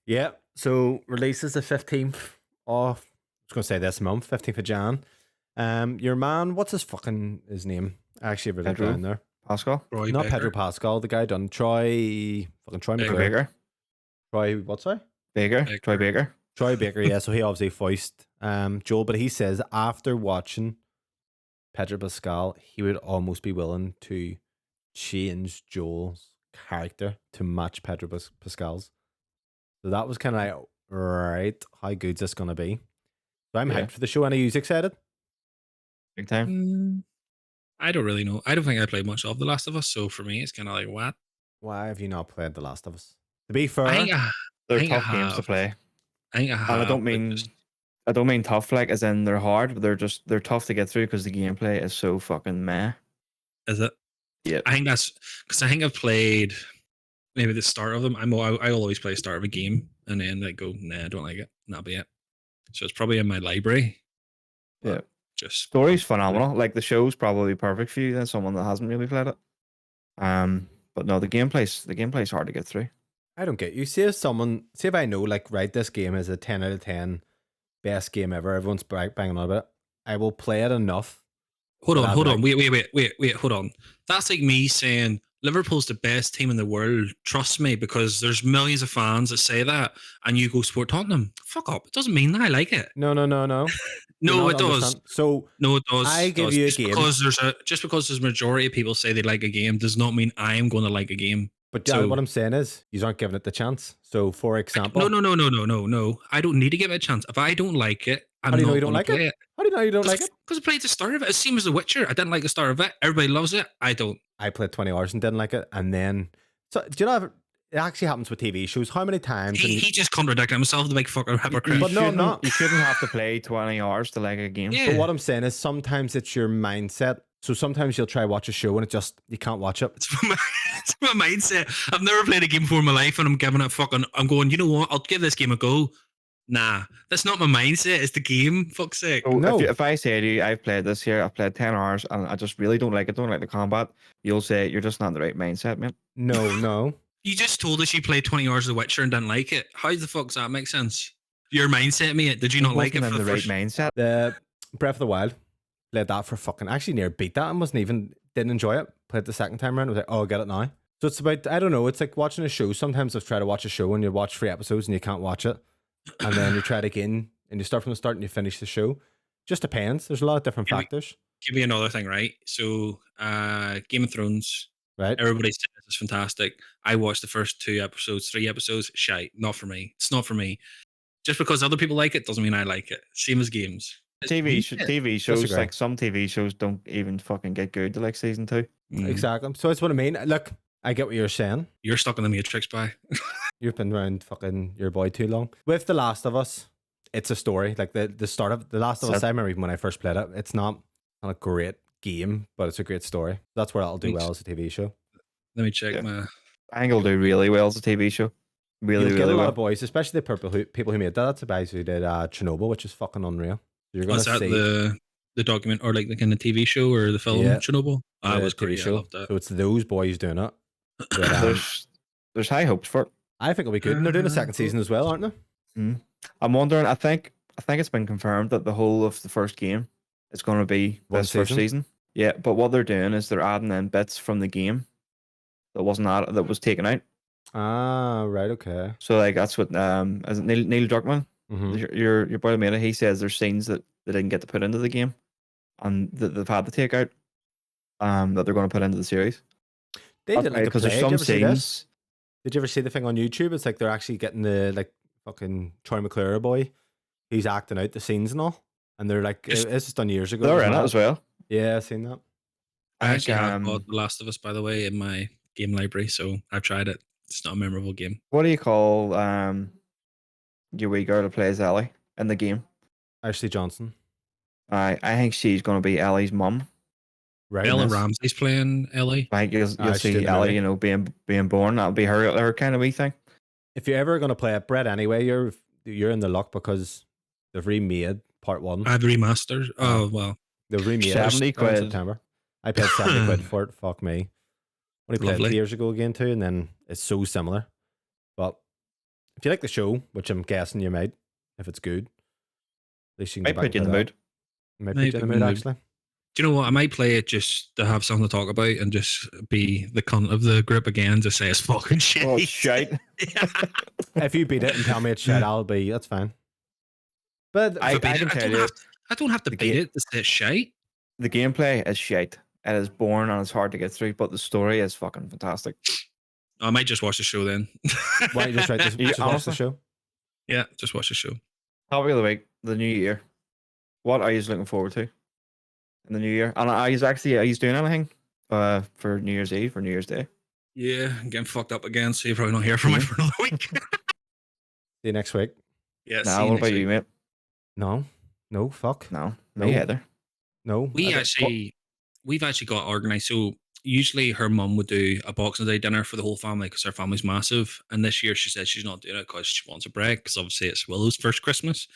Yeah, so releases the 15th of, I was going to say this month, 15th of Jan. Your man, what's his name? I actually wrote it
Pedro
down there.
Pascal?
Roy
Not
Baker.
Pedro Pascal, the guy done Troy
Baker.
McClure.
Baker?
Troy, what's that?
Baker?
Baker.
Troy Baker?
Troy Baker, yeah, so he obviously voiced Joel, but he says after watching Pedro Pascal, he would almost be willing to change Joel's character to match Pedro Pascal's. So that was kind of like, right, how good's this going to be? So I'm
Yeah.
hyped for the show. Any of you excited?
Big time.
I don't really know. I don't think I played much of The Last of Us, so for me, it's kind of like, what?
Why have you not played The Last of Us? To be
I
fair,
think
They're
think I
tough games to
have.
play.
I think I have.
And
but
I don't mean tough like as in they're hard, but they're tough to get through because the gameplay is so fucking meh.
is it?
Yeah.
I think that's because I think I've played maybe the start of them. I always play the start of a game and then like go, nah, I don't like it. And that'll be it. So it's probably in my library.
Yeah.
but Just
Story's phenomenal. Like the show's probably perfect for you than someone that hasn't really played it. But no, the gameplay's hard to get through.
I don't get you. See if I know, like, right, this game is a 10 out of 10 best game ever. Everyone's banging on about it. I will play it enough.
Hold
But
on,
I'll
hold
be
on. Wait, hold on. That's like me saying Liverpool's the best team in the world. Trust me, because there's millions of fans that say that, and you go support Tottenham. Fuck up. It doesn't mean that I like it.
No.
No,
You're
it
not
does.
understand- So
No, it does.
I
It
give
does.
you a
just
game.
because there's a majority of people say they like a game does not mean I am going to like a game.
But
So-
what I'm saying is, you aren't giving it the chance. So, for example,
No. I don't need to give it a chance. If I don't like it, I'm
How do you know
not
you don't
going
like
to play it.
how do you know you don't like it?
Because I played the start of it. It seems The Witcher. I didn't like the start of it. Everybody loves it. I don't.
I played 20 hours and didn't like it. And then, so do you know, it actually happens with TV shows. How many times?
He just contradicted himself, the big fucking hypocrite.
But no, I'm not.
You shouldn't have to play 20 hours to like a game.
Yeah.
But what I'm saying is sometimes it's your mindset. So sometimes you'll try watch a show and you can't watch it.
It's my mindset. I've never played a game before in my life, and I'm giving it I'm going, you know what? I'll give this game a go. Nah, that's not my mindset. It's the game. Fuck's sake.
So
No.
if I say to you, I've played this here, I've played 10 hours, and I just really don't like it, don't like the combat, you'll say you're just not in the right mindset, man.
No.
You just told us you played 20 hours of The Witcher and didn't like it. How the fuck does that make sense? Your mindset, mate. Did you not like it
Wasn't
for
in
the
the
first?
right mindset.
The Breath of the Wild, played that for fucking, actually near beat that and didn't enjoy it. Played the second time around, I was like, oh, I get it now. So it's about, I don't know, it's like watching a show. Sometimes I've tried to watch a show and you watch 3 episodes and you can't watch it. And then you try it again and you start from the start and you finish the show. Just depends. There's a lot of different factors,
Give me another thing, right? So, Game of Thrones.
right?
Everybody says it's fantastic. I watched the first 2 episodes, 3 episodes. Shite, not for me. It's not for me. Just because other people like it doesn't mean I like it. Same as games.
TV shows,
Disagree.
like some TV shows don't even fucking get good to like season 2.
Exactly. So that's what I mean. Look, I get what you're saying.
You're stuck in the Matrix, by.
You've been around fucking your boy too long. With The Last of Us, it's a story. Like the start of The Last of Us, I remember even when I first played it, it's not a great game, but it's a great story. That's where it'll do
Thanks.
well as a TV show.
Let me check
Yeah.
my.
I think it'll do really well as a TV show. Really,
You'll get
really
a lot
well.
of boys, especially the people who made that. That's the guys who did Chernobyl, which is fucking unreal. You're gonna
What's that?
see.
The the document or like the kind of TV show or the film
Yeah.
Chernobyl? That
The
was
TV
great. I
show.
loved that.
So it's those boys doing it. But
There's high hopes for it.
I think it'll be good. And they're doing a second season as well, aren't they?
I'm wondering. I think it's been confirmed that the whole of the first game is going to be
One
this first season. Yeah, but what they're doing is they're adding in bits from the game that was taken out.
Ah, right, okay.
So like that's what is it Neil Druckmann,
Mm-hmm.
your boy made it. He says there's scenes that they didn't get to put into the game, and that they've had to take out, that they're going to put into the series.
They did like a
Because
play.
there's
Did you
some
ever see this?
scenes.
Did you ever see the thing on YouTube? It's like they're actually getting the like fucking Troy McClure boy. He's acting out the scenes and all. And they're like,
Yes.
this is done years ago.
They're in it
mad.
as well.
Yeah, I've seen that.
I
I
actually
think,
have bought The Last of Us, by the way, in my game library, so I've tried it. It's not a memorable game.
what do you call your wee girl that plays Ellie in the game?
Ashley Johnson.
I think she's going to be Ellie's mum.
Right.
Bella
Yes.
Ramsey's playing Ellie.
I think you'll
she's doing
see
the
Ellie,
movie.
being born. That'll be her kind of wee thing.
If you're ever gonna play it, Brett, anyway, you're in the luck because they've remade part 1.
I've remastered. Oh, well.
They've remade it
70
in
quid.
September. I paid 70 quid for it. Fuck me. Only played it
Lovely.
2 years ago again too, and then it's so similar. But if you like the show, which I'm guessing you might, if it's good, at least you can
Might
go back
put you in
and
the
play
mood.
that. Might put you in the mood, actually.
Do you know what? I might play it just to have something to talk about and just be the cunt of the group again to say it's fucking shit.
Oh, shite.
If you beat it and tell me it's shit, that's fine. But
I can tell you,
I don't have to
the
beat
game-
it to say it's shite.
the gameplay is shite. It is boring and it's hard to get through, but the story is fucking fantastic.
I might just watch the show then.
why don't you just write this?
You-
Just watch the
honestly?
show.
Yeah, just watch the show.
Topic of the week, the new year. What are you looking forward to in the new year? And are you doing anything for New Year's Eve or New Year's Day?
Yeah, I'm getting fucked up again, so you're probably not hear from me for another week.
See you next week.
Yeah,
Nah, what about you, mate?
No, fuck.
No,
No.
me either.
No.
We've actually got organized. So usually her mum would do a Boxing Day dinner for the whole family because her family's massive. And this year she said she's not doing it because she wants a break because obviously it's Willow's first Christmas.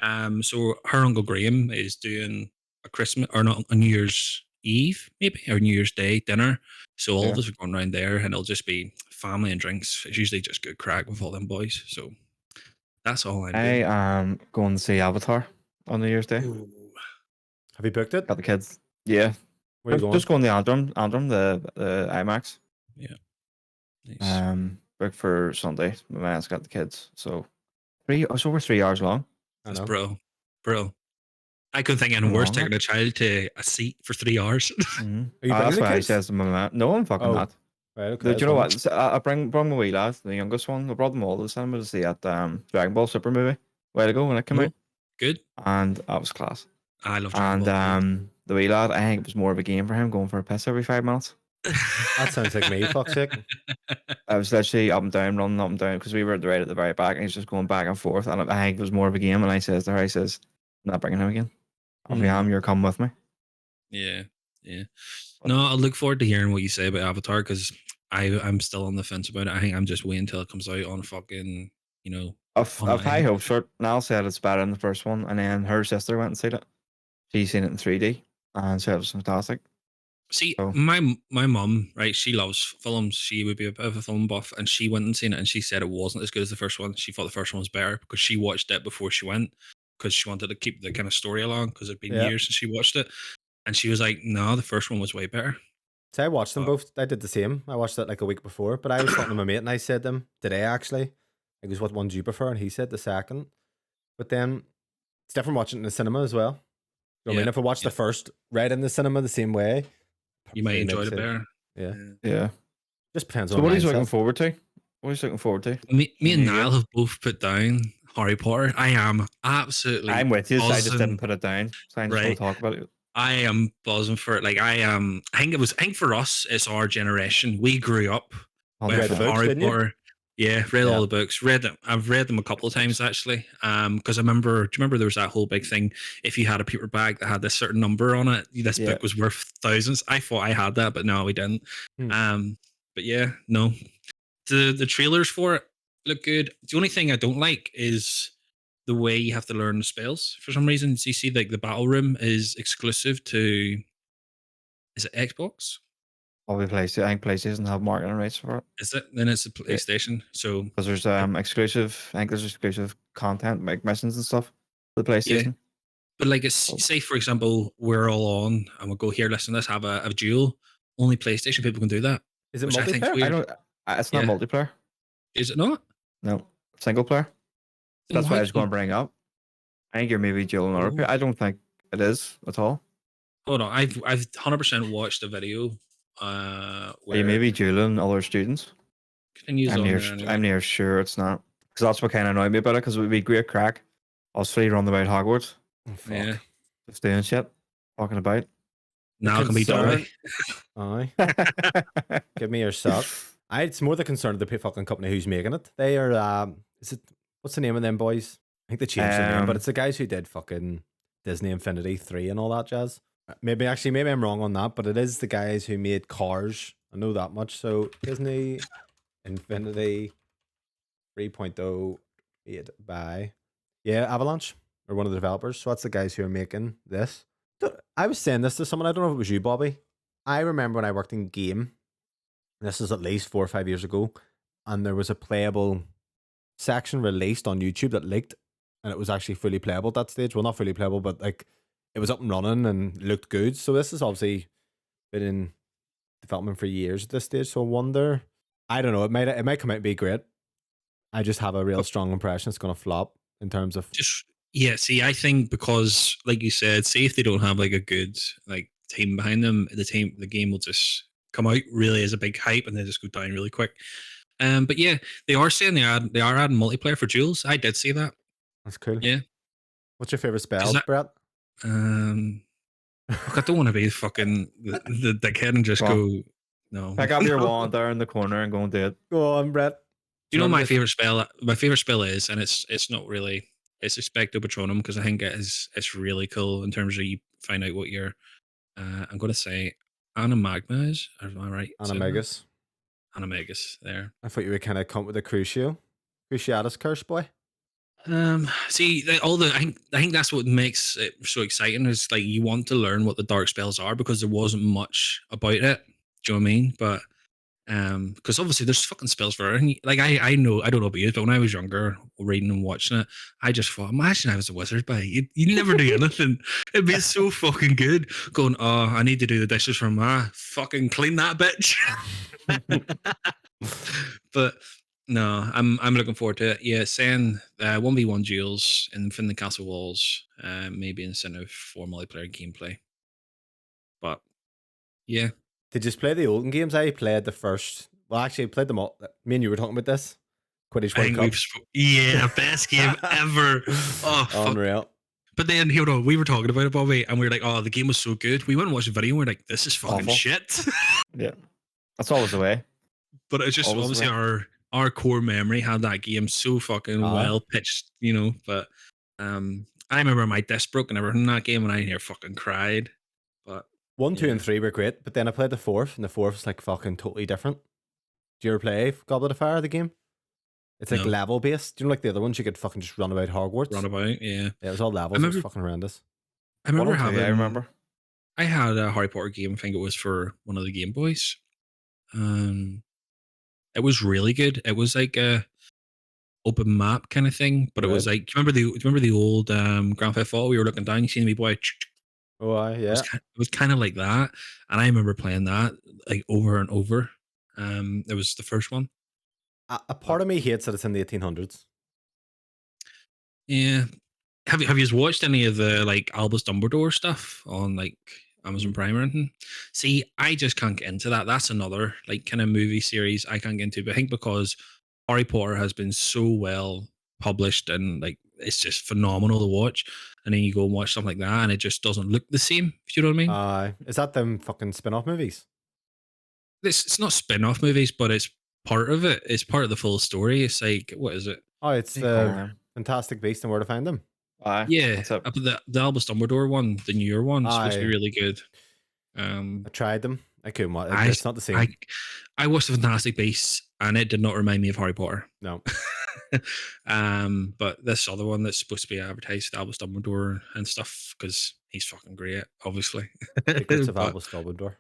So her Uncle Graham is doing a Christmas or not a New Year's Eve maybe or New Year's Day dinner. So all of us are going around there and it'll just be family and drinks. It's usually just good crack with all them boys. So that's all I'm
I
doing.
am going to see Avatar on New Year's Day.
Ooh,
Have you booked it?
Got the kids. Yeah.
Where are you going?
Just going to Antrim, the IMAX.
nice.
Booked for Sunday. My man's got the kids. So it's over 3 hours long.
I
That's
know.
bro. I couldn't think of anything worse
Long,
taking a child to a seat for 3 hours.
Mm-hmm.
Are you bringing
That's
the
why I
kids?
says to my man, no, I'm fucking
Oh,
not.
Right, okay.
Do you
that's
know
fine.
what? So I bring my wee lad, the youngest one. I brought them all to the cinema to see that Dragon Ball Super movie a while ago when it came
Oh,
out,
Good.
and that was class.
I love Dragon
And
Ball.
the wee lad, I think it was more of a game for him, going for a piss every 5 minutes.
That sounds like me, fuck's sake.
I was literally up and down, running up and down, because we were right at the very back, and he's just going back and forth. And I think it was more of a game. And I says to her, I'm not bringing him again. If I am, you're coming with me.
Yeah. No, I look forward to hearing what you say about Avatar because I'm still on the fence about it. I think I'm just waiting until it comes out on fucking,
I've
online.
high hopes for it. Nal said it's better than the first one, and then her sister went and seen it. She's seen it in 3D, and said it was fantastic.
See,
So-
my mum, right? She loves films. She would be a bit of a film buff, and she went and seen it, and she said it wasn't as good as the first one. She thought the first one was better because she watched it before she went because she wanted to keep the kind of story along because it'd been
Yeah.
years since she watched it, and she was like, "No, the first one was way better."
See, I watched them both. I did the same. I watched it like a week before, but I was talking to my mate and I said to him today, actually, I goes, what one do you prefer? And he said the second. But then it's different watching it in the cinema as well. You know what I mean?
Yeah,
If I watched the first right in the cinema the same way,
You might
probably
enjoy
maybe
it
say-
better.
Yeah.
Yeah.
Just depends
So
on
what are you
mindset.
looking forward to? What are you looking forward to?
Me and
New Year?
Niall have both put down Harry Potter. I am absolutely.
I'm with you. So I just
buzzing.
didn't put it down. So I just want
Right.
to talk about it.
I am buzzing for it. Like I am. I think for us, it's our generation. We grew up with
read the books,
Harry
didn't you?
Potter. Yeah, read
Yeah.
all the books. Read them. I've read them a couple of times actually. Because I remember. Do you remember there was that whole big thing? If you had a paper bag that had this certain number on it, this
Yeah.
book was worth thousands. I thought I had that, but no, we didn't. But yeah, no. The trailers for it look good. The only thing I don't like is the way you have to learn the spells for some reason. So you see, like the battle room is exclusive to, is it Xbox?
Probably PlayStation. I think PlayStation have marketing rights for it.
Is it? Then it's a
Yeah.
PlayStation. So
Because there's exclusive. I think there's exclusive content, like missions and stuff for the
yeah.
PlayStation.
But like, it's
So,
say for example, we're all on and we'll go here. Listen, let's have a duel. Only PlayStation people can do that,
Is it
which I think's
multiplayer?
I
weird.
don't. It's not
Yeah.
multiplayer.
Is it not?
No, single player.
Then
That's
why
why I was going to
can-
bring up. I think you're maybe dueling other people.
Oh.
I don't think it is at all.
Hold on, I've 100% watched a video
Are you
where
maybe dueling other students?
continues
I'm
on
near.
there anyway.
I'm near sure it's not. Because that's what kind of annoyed me about it. Because it would be great crack. Us three run about Hogwarts,
Oh, fuck.
Yeah.
just doing shit, talking about.
Now it can be Dolly.
Aye. Give me your sock. It's more the concern of the fucking company who's making it. They are, is it, what's the name of them boys? I think they changed the name, but it's the guys who did fucking Disney Infinity 3 and all that jazz. Maybe I'm wrong on that, but it is the guys who made Cars. I know that much. So Disney Infinity 3.0 made by, yeah, Avalanche, or one of the developers. So that's the guys who are making this. I was saying this to someone, I don't know if it was you, Bobby. I remember when I worked in game, this is at least 4 or 5 years ago, and there was a playable section released on YouTube that leaked, and it was actually fully playable at that stage. Well, not fully playable, but like it was up and running and looked good. So this has obviously been in development for years at this stage. So I wonder, I don't know, it might come out and be great. I just have a real strong impression it's going to flop in terms of
Just yeah, see, I think because like you said, say if they don't have like a good like team behind them, the game will just come out really as a big hype and then just go down really quick. But yeah, they are saying they are adding multiplayer for duels. I did see that.
that's cool.
Yeah.
What's your favorite spell,
that-
Brett?
Look, I don't want to be fucking the dickhead and just
Go on.
go no.
Pick up your wand there in the corner and go and do it.
Go on, Brett.
You know
Remember
my
this-
favorite spell. My favorite spell is, and it's not really. It's Expecto Patronum because I think it's really cool in terms of you find out what your. I'm going to say Animagma is. Am I right?
Animagus.
Animagus there.
I thought you would kind of come with a Crucio. Cruciatus curse, boy.
See, I think that's what makes it so exciting is like you want to learn what the dark spells are because there wasn't much about it. Do you know what I mean? But because obviously there's fucking spells for it. And like I know I don't know about you, but when I was younger, reading and watching it, I just thought, imagine I was a wizard, but you never do anything. It'd be so fucking good. Going, oh, I need to do the dishes for Ma. Fucking clean that bitch. But no, I'm looking forward to it. Yeah, saying 1v1 duels in the castle walls, maybe incentive for multiplayer gameplay. But yeah,
Did you play the olden games? I played the first. Well, actually, I played them all. Me and you were talking about this. Quidditch
I
World
think
Cup.
yeah, best game ever. Oh, fuck.
Unreal.
But then, hold on, we were talking about it, Bobby, and we were like, oh, the game was so good. We went and watched the video and we are like, this is fucking
Awful.
shit.
Yeah, that's always the way.
But it's just
Always
obviously
the
our core memory had that game so fucking
Aye.
well pitched, you know. But I remember my disc broke and everything in that game, and I near fucking cried. But
1, 2, and
Yeah.
3 were great, but then I played the fourth, and the fourth was like fucking totally different. Do you ever play Goblet of Fire, the game? It's like
No.
level based. Do you know, like the other ones, you could fucking just run about Hogwarts?
Runabout, yeah.
Yeah, it was all levels. It was
remember-
fucking horrendous.
I remember
1 or 2,
having.
I remember.
I had a Harry Potter game. I think it was for one of the Game Boys. It was really good. It was like a open map kind of thing, but it was like remember the old Grand Theft Auto? We were looking down, you see me boy.
Oh, yeah.
It was kind of like that, and I remember playing that like over and over. It was the first one.
A part of me hates that it's in the 1800s.
Yeah. Have you watched any of the like Albus Dumbledore stuff on like Amazon Prime or anything? See, I just can't get into that. That's another like kind of movie series I can't get into. But I think because Harry Potter has been so well published and like it's just phenomenal to watch, and then you go and watch something like that, and it just doesn't look the same. If you know what I mean?
Is that them fucking spin-off movies?
It's not spin-off movies, but it's part of it. It's part of the full story. It's like what is it?
Oh, it's the Fantastic Beast and Where to Find Them.
Aye,
Yeah,
that's it.
the Albus Dumbledore one, the newer one, is supposed to be
Aye.
really good.
I tried them. I couldn't watch it. It's not the same.
I watched the Fantastic Beasts, and it did not remind me of Harry Potter.
No.
But this other one that's supposed to be advertised, Albus Dumbledore and stuff, because he's fucking great, obviously.
Secrets of
But
Albus Dumbledore.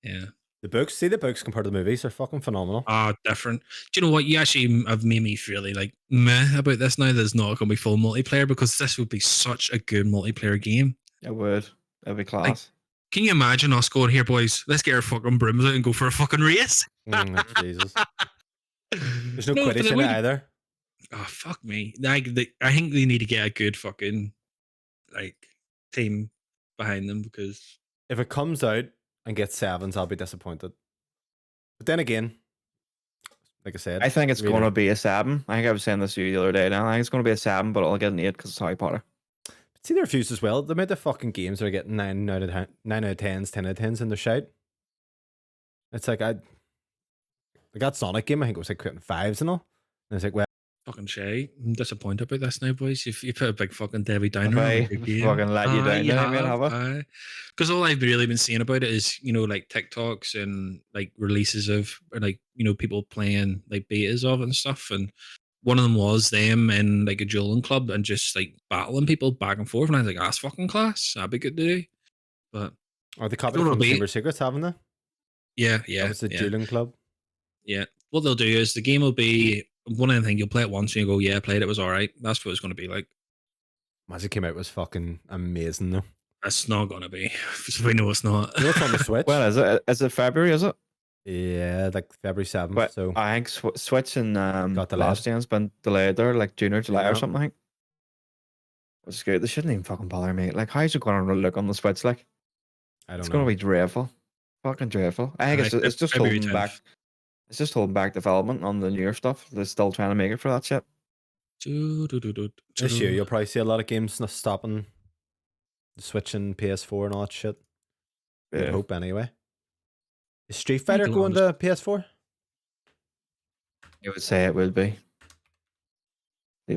yeah.
The books, the books compared to the movies are fucking phenomenal.
Different. Do you know what? You actually have made me really like meh about this now. There's not going to be full multiplayer because this would be such a good multiplayer game.
It would. It'd be class.
Can you imagine us going here, boys? Let's get our fucking brooms out and go for a fucking race.
Jesus. There's no
but
Quidditch
it
in it
would-
either.
Oh fuck me! I think they need to get a good fucking like team behind them because
If it comes out and gets sevens, I'll be disappointed. But then again, like I said,
I think it's
really-
going to be a 7. I think I was saying this to you the other day now. I think it's going to be a 7, but I'll get an 8 because it's Harry Potter.
See, they're refused as well. The amount of fucking games that are getting 9 out of 10s, 10 out of 10s in their shite. It's like, I got Sonic game, I think it was like quitting 5s and all. And it's like, well,
fucking Shay. I'm disappointed about this now, boys. You put a big fucking Debbie
Have
Downer on
I
a good game.
fucking let you down there, mate, have I?
Because all I've really been seeing about it is, like TikToks and like releases of, or like, people playing like betas of it and stuff. And one of them was them in like a dueling club and just like battling people back and forth. And I was like, that's fucking class. That'd be good to do. But
or they copied
You
it
know
from
what it'll be?
Chamber of Secrets, haven't they?
yeah,
That was the
yeah.
dueling club.
Yeah. What they'll do is the game will be one of the things you'll play it once and you go, yeah, I played it, was all right. That's what it's going to be like.
As it came out, it was fucking amazing though.
That's not going to be. We know it's not.
You know what's on the Switch?
Well, is it? Is it February? Is it?
Yeah, like February 7th.
But
So
I think Switch and
Got
the
delayed.
last gen's been delayed there, like June or July
Yeah.
or something. I think. Which is good. They shouldn't even fucking bother me. Like, how's it going to look on the Switch? Like,
I don't
it's
know.
going to be dreadful. Fucking dreadful. I think it's just
February
holding
10th.
back. It's just holding back development on the newer stuff. They're still trying to make it for that shit.
This year, you'll probably see a lot of games stopping the Switch and PS4 and all that shit. I
Yeah.
hope anyway. Is Street Fighter
don't
going to PS4?
You would say it would be.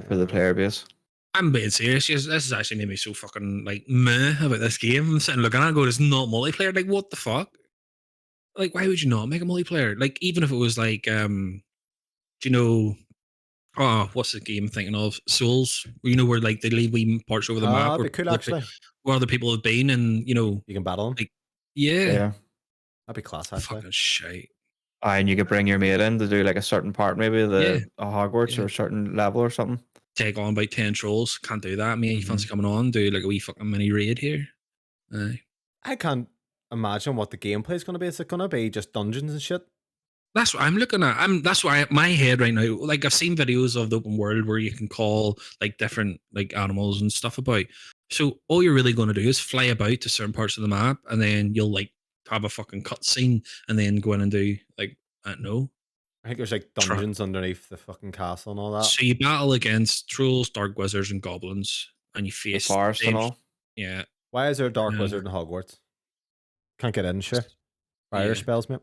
For the player base.
I'm being serious. This has actually made me so fucking like meh about this game. I'm sitting looking at it and going, it's not multiplayer. Like, what the fuck? Like, why would you not make a multiplayer? Like, even if it was like, do you know, what's the game I'm thinking of? Souls, where like they leave wee parts over the map
That'd be cool, actually.
where other people have been, and
You can battle them.
like, yeah,
Yeah.
That'd be class, actually.
fucking shite.
And you could bring your mate in to do like a certain part, maybe a Hogwarts
Yeah.
or a certain level or something.
Take on about 10 trolls. Can't do that. Me, you fancy coming on? Do like a wee fucking mini raid here? Aye.
I can't imagine what the gameplay is going to be. Is it going to be just dungeons and shit?
That's what I'm looking at. That's why my head right now. Like I've seen videos of the open world where you can call like different like animals and stuff about. So all you're really going to do is fly about to certain parts of the map, and then you'll like have a fucking cutscene, and then go in and do like I don't know.
I think there's like dungeons underneath the fucking castle and all that.
So you battle against trolls, dark wizards, and goblins, and you
The
face
forest and
them.
all.
Yeah,
Why is there a dark
Yeah.
wizard in Hogwarts? Can't get in, sure. Fire
Yeah.
spells, mate.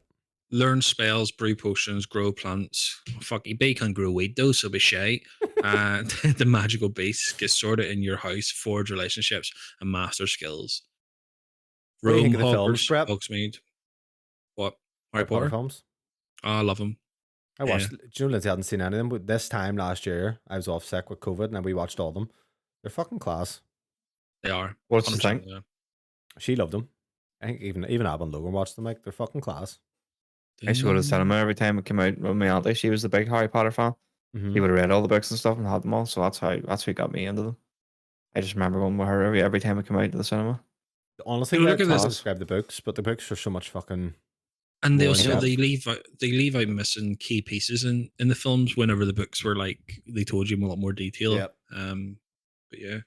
learn spells, brew potions, grow plants. Fuck, eBay can't grow weed though, so be shy. The magical beasts get sorted in your house, forge relationships, and master skills.
What do you think
Rome,
of the films,
Hogwarts,
Brett?
Hogsmeade. What?
Harry Potter
Potter?
films.
Oh, I love them.
I watched. Do you know Lindsay hadn't seen any of them? But this time last year, I was off sick with COVID, and we watched all of them. They're fucking class.
They are.
What's the
100%
thing?
they are.
She loved them. I think even Ab and Logan watched them. Like they're fucking class.
I used to go to the cinema every time it came out with my auntie. She was the big Harry Potter fan.
Mhm.
He would have read all the books and stuff and had them all. So that's who got me into them. I just remember going with her every time it came out to the cinema.
Honestly,
You know,
it's
look at
hard to
this.
describe the books, but the books are so much fucking.
And they
More
also
in-depth.
they leave out missing key pieces in the films whenever the books were like they told you in a lot more detail.
Yep.
But yeah.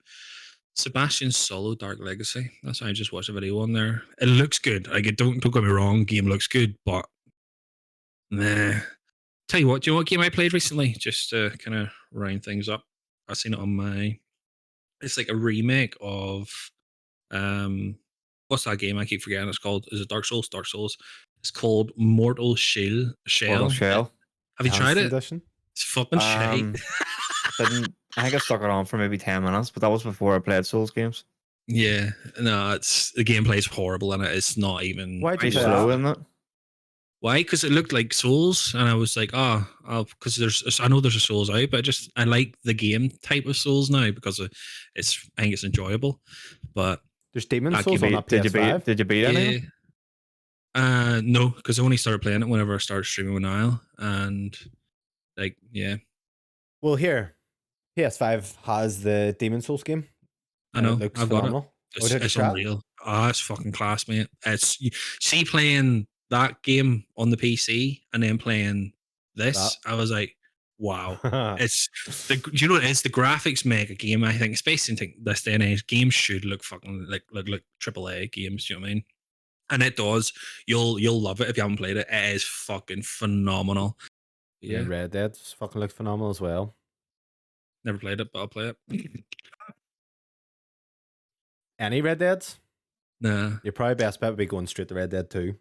Sebastian's Solo Dark Legacy. That's how I just watched a video on there. It looks good. Like don't get me wrong, game looks good, but nah. Tell you what, do you know what game I played recently? Just to kind of round things up. I've seen it on my it's like a remake of what's that game I keep forgetting it's called? Is it Dark Souls? Dark Souls. It's called Mortal Shell.
Mortal Shell.
Have you tried
Enhanced
it?
Edition?
It's fucking
Um,
shite.
I think I stuck around for maybe 10 minutes, but that was before I played Souls games.
Yeah, no, it's the gameplay's horrible and it's not even.
Why'd
Very
you play
slow,
that?
isn't it?
Why? Because it looked like Souls, and I was like, oh, because I know there's a Souls out, but I like the game type of Souls now because I think it's enjoyable. But
There's Demon
that
Souls
game,
on that PS5.
Did you beat any of
yeah,
them?
no, because I only started playing it whenever I started streaming with Niall, and like, yeah,
Well, here, PS5 has the Demon Souls game,
I
and it
know,
looks
I've got it.
phenomenal. Oh, did you
It's
try it?
unreal. Ah, it's fucking class, mate. See playing that game on the PC and then playing
That.
this. I was like, wow. It's you know what it is? The graphics make a game. I think, especially in this day and age, games should look fucking like AAA games. Do you know what I mean? And it does. You'll love it if you haven't played it. It is fucking phenomenal.
Yeah,
Yeah,
Red Dead fucking looks phenomenal as well.
never played it, but I'll play it.
Any Red Deads?
Nah.
Your probably best bet would be going straight to Red Dead 2.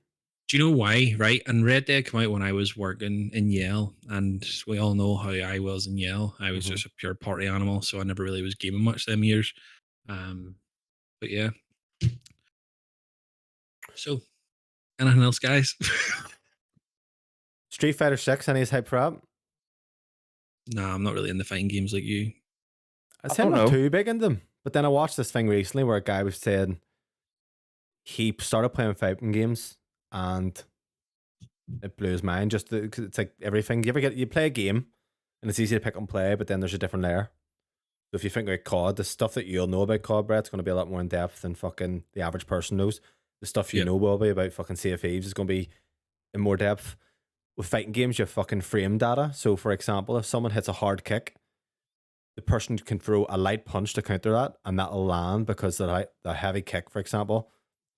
Do you know why? Right, and Red Dead came out when I was working in Yale, and we all know how I was in Yale. I was
Mhm.
just a pure party animal, so I never really was gaming much them years. But yeah. So, anything else, guys?
Street Fighter 6, any hype for that?
Nah, I'm not really into fighting games like you.
I
I
said I'm
don't
not
know.
too big into them. But then I watched this thing recently where a guy was saying he started playing fighting games and it blew his mind. Just 'cause it's like everything. You play a game and it's easy to pick up and play, but then there's a different layer. So if you think about COD, the stuff that you'll know about COD, Brett's going to be a lot more in depth than fucking the average person knows. The stuff you
Yep.
know will be about fucking Sea of Thieves is going to be in more depth. With fighting games, you have fucking frame data. So for example, if someone hits a hard kick, the person can throw a light punch to counter that, and that'll land because the heavy kick, for example,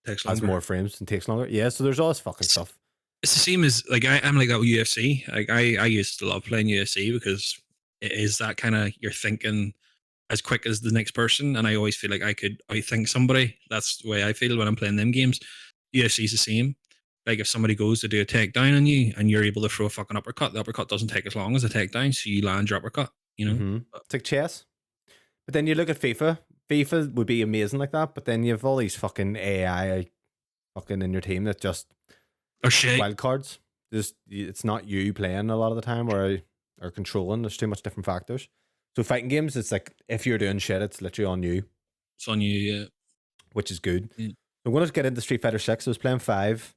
Takes
has
longer.
more frames and takes longer. Yeah, so there's all this fucking stuff.
It's the same as like I'm like that with UFC. Like I used to love playing UFC because it is that kind of you're thinking as quick as the next person, and I always feel like I could outthink somebody. That's the way I feel when I'm playing them games. UFC is the same. Like if somebody goes to do a takedown on you and you're able to throw a fucking uppercut, the uppercut doesn't take as long as a takedown, so you land your uppercut. You know,
Mm-hmm. It's like chess. But then you look at FIFA. FIFA would be amazing like that, but then you have all these fucking AI fucking in your team that just
or shit.
wild cards. Just it's not you playing a lot of the time or controlling. There's too much different factors. So fighting games, it's like if you're doing shit, it's literally on you,
It's on you.
which is good.
Yeah.
I'm gonna get into Street Fighter 6. I was playing 5.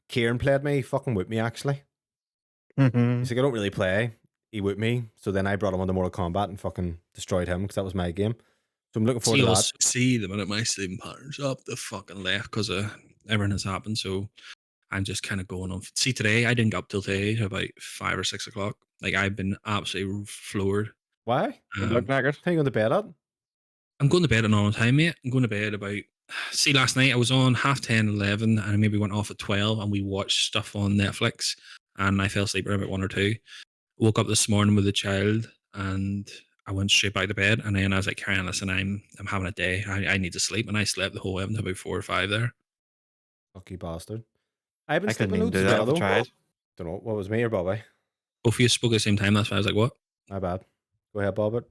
Kieran played me, fucking with me actually.
Mm-hmm.
He's like, I don't really play. He with me. So then I brought him onto Mortal Kombat and fucking destroyed him because that was my game. So I'm looking forward
See
to
us.
that.
See the minute my sleeping patterns up the fucking left because everything has happened. So I'm just kind of going on. See, today I didn't get up till today about 5 or 6 o'clock. Like I've been absolutely floored.
Why?
You look like it.
How you going to bed at?
I'm going to bed at normal time, mate. I'm going to bed about. See, last night I was on 10:30, 11, and I maybe went off at 12, and we watched stuff on Netflix, and I fell asleep around about 1 or 2. Woke up this morning with a child, and I went straight back to bed. And then I was like, Karen, listen, I'm having a day. I need to sleep, and I slept the whole way up until about 4 or 5 there.
Lucky bastard. I've been
I couldn't
sleeping
even
loads
do
as
that
well,
if I
though.
tried.
Don't know. What was me or Bobby?
Both of you spoke at the same time. That's why I was like, what?
My bad. Go ahead, Bobbert.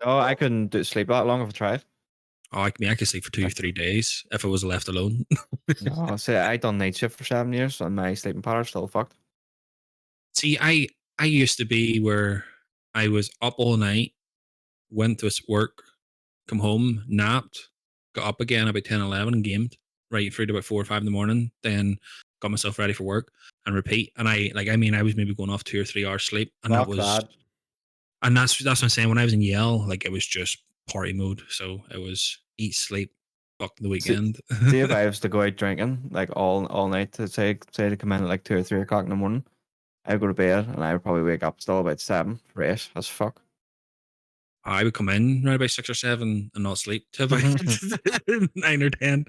Oh, I couldn't sleep that long if I tried.
Oh, I could sleep for 2 or 3 days if I was left alone.
No, see, I done night shift for 7 years, and my sleeping pattern's still fucked.
See, I used to be where I was up all night, went to work, come home, napped, got up again about 10, 11 and gamed right through to about 4 or 5 in the morning, then got myself ready for work and repeat. And I was maybe going off 2 or 3 hours sleep, and
Fuck that.
that's what I'm saying. When I was in Yale, like it was just party mode. So it was eat, sleep, fuck the weekend.
See if I was to go out drinking like all night to say to come in at like 2 or 3 o'clock in the morning, I'd go to bed and I would probably wake up still about 7, fresh as fuck.
I would come in around about 6 or 7 and not sleep till about 9 or 10.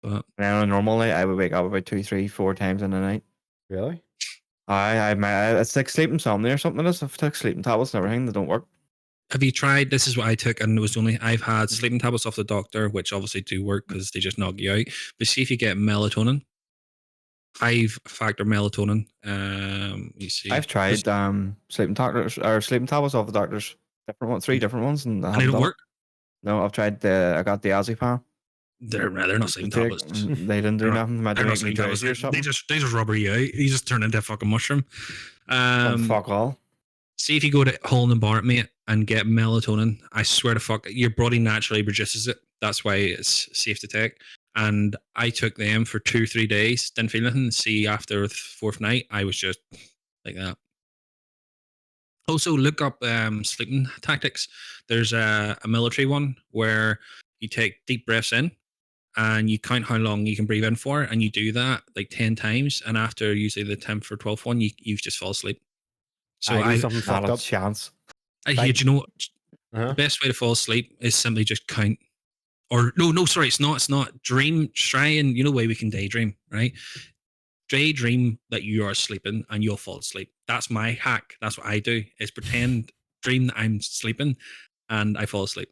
But
And on a normal night, I would wake up about 2, 3, 4 times in the night.
Really?
It's like sleep insomnia or something. I've took sleeping tablets and everything that don't work.
have you tried? This is what I took, and it was only I've had
Mm-hmm.
sleeping tablets off the doctor, which obviously do work because they just knock you out. But see if you get melatonin, high factor melatonin. You see,
I've tried sleeping tablets off the doctors, different ones, 3 different ones, and I
and they
haven't
don't
done it.
work.
No, I got the Diazepam.
They're not sleeping tablets.
They didn't do
They're
nothing. They might
They're not
make me
sleeping tablets.
drowsy or
They
something.
just rubber you out. You just turn into a fucking mushroom.
Fuck all.
See if you go to Hole in the Bar, mate, and get melatonin. I swear to fuck, your body naturally produces it. That's why it's safe to take. And I took them for 2-3 days. Didn't feel nothing. See, after the fourth night, I was just like that. Also, look up sleeping tactics. There's a military one where you take deep breaths in and you count how long you can breathe in for, and you do that like 10 times. And after usually the 10th or 12th one, you just fall asleep. So
I do something
Not
fucked
a
up.
chance.
do
Like-
you know what?
Uh-huh.
The best way to fall asleep is simply just count. Or no, sorry, it's not. Try and you know the way we can daydream, right? Daydream that you are sleeping and you'll fall asleep. That's my hack. That's what I do. Is pretend dream that I'm sleeping and I fall asleep.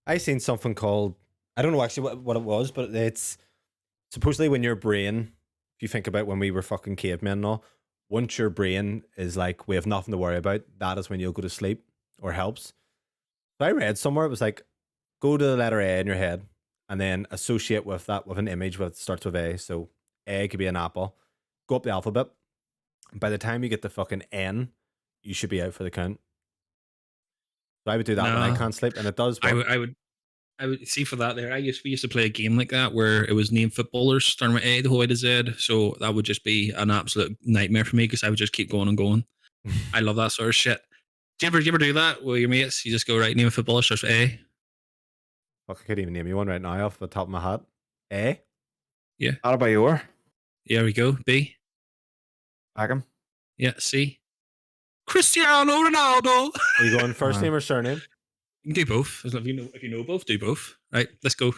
I seen something called, I don't know actually what it was, but it's supposedly when your brain, if you think about when we were fucking cavemen and all, once your brain is like, we have nothing to worry about, that is when you'll go to sleep or helps. So I read somewhere it was like, go to the letter A in your head and then associate with that with an image that starts with A. So A could be an apple. Go up the alphabet. By the time you get to fucking N, you should be out for the count. So I would do that when I
No.
can't sleep, and it does work.
I would see for that there. We used to play a game like that where it was named footballers starting with A the whole way to Z. So that would just be an absolute nightmare for me because I would just keep going and going. I love that sort of shit. Do you ever do that with your mates? You just go right, name a footballer starts with A.
Fuck, I couldn't even name you one right now off the top of my head. A?
How about your?
Yeah, we go. B.
Beckham.
Yeah. C. Cristiano Ronaldo.
Are you going first
Uh-huh.
name or surname?
You can do both. As long as if you know both, do both. Right. Let's go.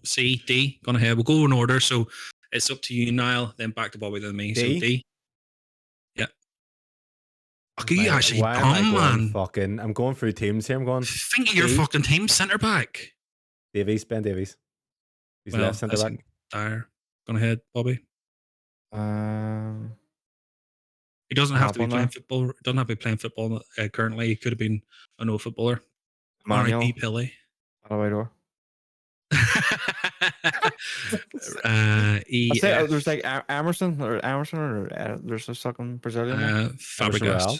C, D. Gone ahead. We'll go in order. So it's up to you, Niall. Then back to Bobby, then me.
D?
So D. Yeah. Okay, you actually
Why am I
dumb,
going
man.
fucking? I'm going through teams here. I'm going
Think of your
D.
fucking team centre back.
Davies, Ben Davies. He's
Well,
left centre
that's
back.
Dire. Gone ahead, Bobby.
Um,
He doesn't have to be
Top on
playing
there.
football. Doesn't have to be playing football currently. He could have been a no footballer.
Manuel.
R.I.P. Pilly.
How about your?
E.
I say
F,
there's like Emerson or there's a fucking Brazilian one.
Emerson Royale.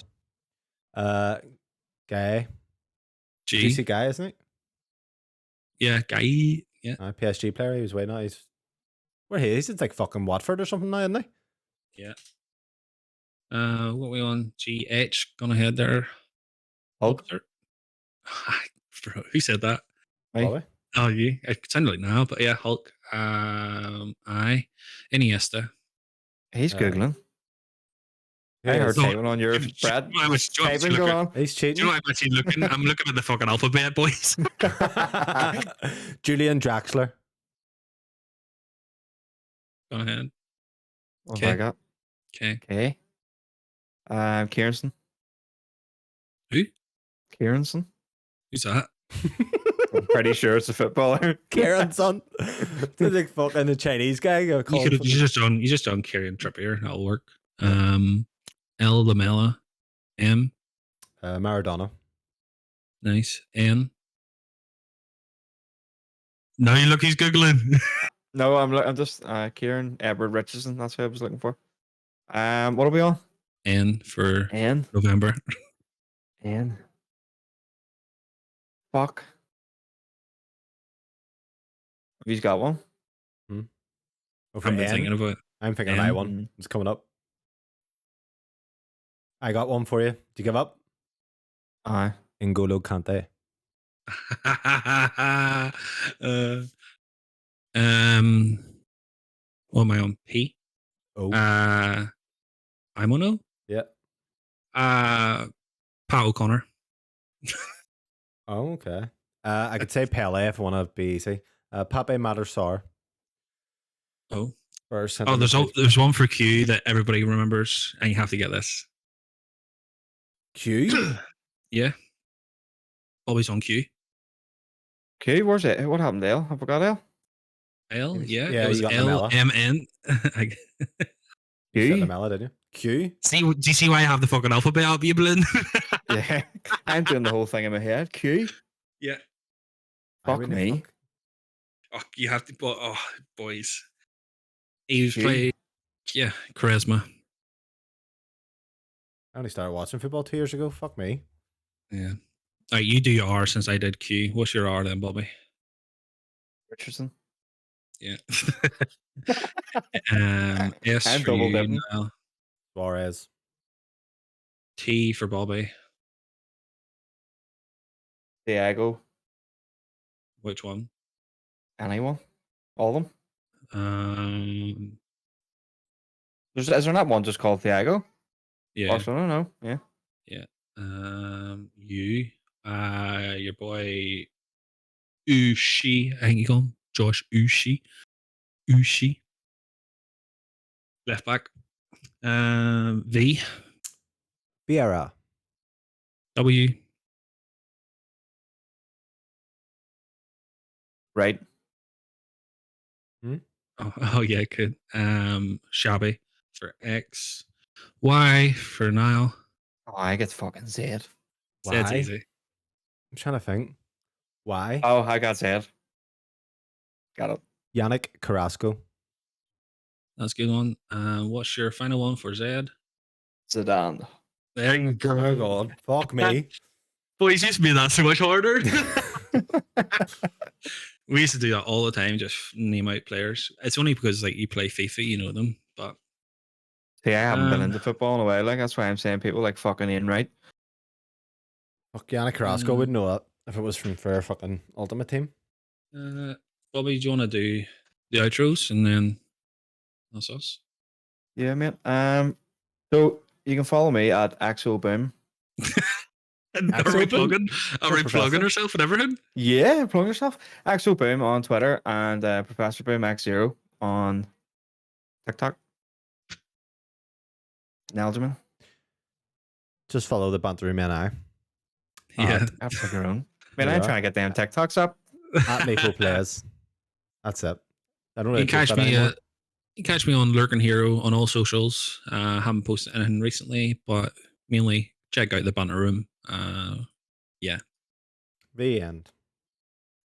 Fabregas.
Guy.
G.
Juicy guy, isn't he?
Yeah, Guy. Yeah.
PSG player. He was way nice. Where he is? He's like fucking Watford or something now, isn't he?
Yeah. What are we on? GH. Gone ahead there.
Hulk.
Bro, who said that?
Hey.
Probably.
Oh, you. It sounded like now, but yeah, Hulk. Iniesta.
He's
Uh,
googling.
Who
I heard
is-
No,
typing on your
do you
Brad.
know how much- do you know how much
Typing
you
going
look
on.
He's
Do you
cheating.
know I'm actually looking? I'm looking at the fucking alphabet, boys.
Julian Draxler.
Go ahead.
What have I got?
Okay.
Okay. Kieranson.
Who?
Kieranson.
Who's that?
I'm pretty sure it's a footballer.
Karen son. The big fucking the Chinese guy.
You just done Kieran Trippier. That'll work. L Lamella. M.
Maradona.
Nice. N. Now you look, he's googling.
No, I'm just Kieran Edward Richardson. That's who I was looking for. What are we on?
N for
N.
November.
N. Fuck. Have you got one?
Over
I've been
N.
thinking about it.
I'm thinking of
N.
my one. It's coming up. I got one for you. Do you give up?
Aye.
N'Golo Kante.
What am I on? P.
Oh.
I'm on O.
Yeah.
Pat O'Connor.
Oh, okay. I could say Pele if I want to be easy. Pape Matarsar.
Oh.
For
Oh, there's one for Q that everybody remembers, and you have to get this.
Q.
Yeah. Always on Q.
Okay, where's it? What happened to L? I forgot L.
L, yeah.
Yeah,
It was
you got
L
Lamella.
M N.
You said
Q.
Lamella, did you? Q.
See, do you see why I have the fucking alphabet up, you balloon?
Yeah, I'm doing the whole thing in my head. Q.
Yeah.
I
Fuck
really
me.
fuck.
Oh, you have to, but boys, he was
Q.
playing. Yeah, charisma.
I only started watching football 2 years ago. Fuck me.
Yeah. All right, you do your R since I did Q. What's your R then, Bobby?
Richardson.
Yeah. S
I'm
for
double
you,
dipping.
Niall.
Suarez.
T for Bobby.
Diego.
Which one?
Anyone? All of them?
Um,
Is there not one just called Thiago?
yeah,
Barcelona? No. Yeah.
yeah. You, your boy Ushi. I think you call him Josh Ushi. Ushi, left back. V,
Vieira.
W.
Right.
Oh yeah, good. Shabby for X. Y for Nile.
Oh, I get fucking Zed.
That's
Why?
easy.
I'm trying to think. Why?
Oh, I got Zed. Got it.
Yannick Carrasco.
That's a good one. What's your final one for Zed?
Zidane.
There you go.
Oh God. Fuck me.
Boys used to be that so much harder. We used to do that all the time, just name out players. It's only because like you play FIFA, you know them. But
See, I haven't been
um,
into football in a while. Like that's why I'm saying people like fucking Ian Wright.
Fuck Yannick Carrasco wouldn't know that if it was from for fucking Ultimate Team.
Bobby, do you want to do the outros and then that's us?
Yeah, mate. So you can follow me at Axel Boom.
Are we plugging? Are we
Professor.
plugging ourselves and everything?
Yeah, plug yourself. Axel Boom on Twitter and Professor Boom X0 on TikTok. Neljamin.
Just follow the Banter Man I.
Yeah.
At plug your own. Man,
There
I'm
you are.
trying to get them TikToks up.
At Maple Plays. That's it. I don't
You
really
can
post
catch
that
me.
anymore.
You can catch me on Lurking Hero on all socials. Haven't posted anything recently, but mainly check out the Banter Room. Yeah.
The end.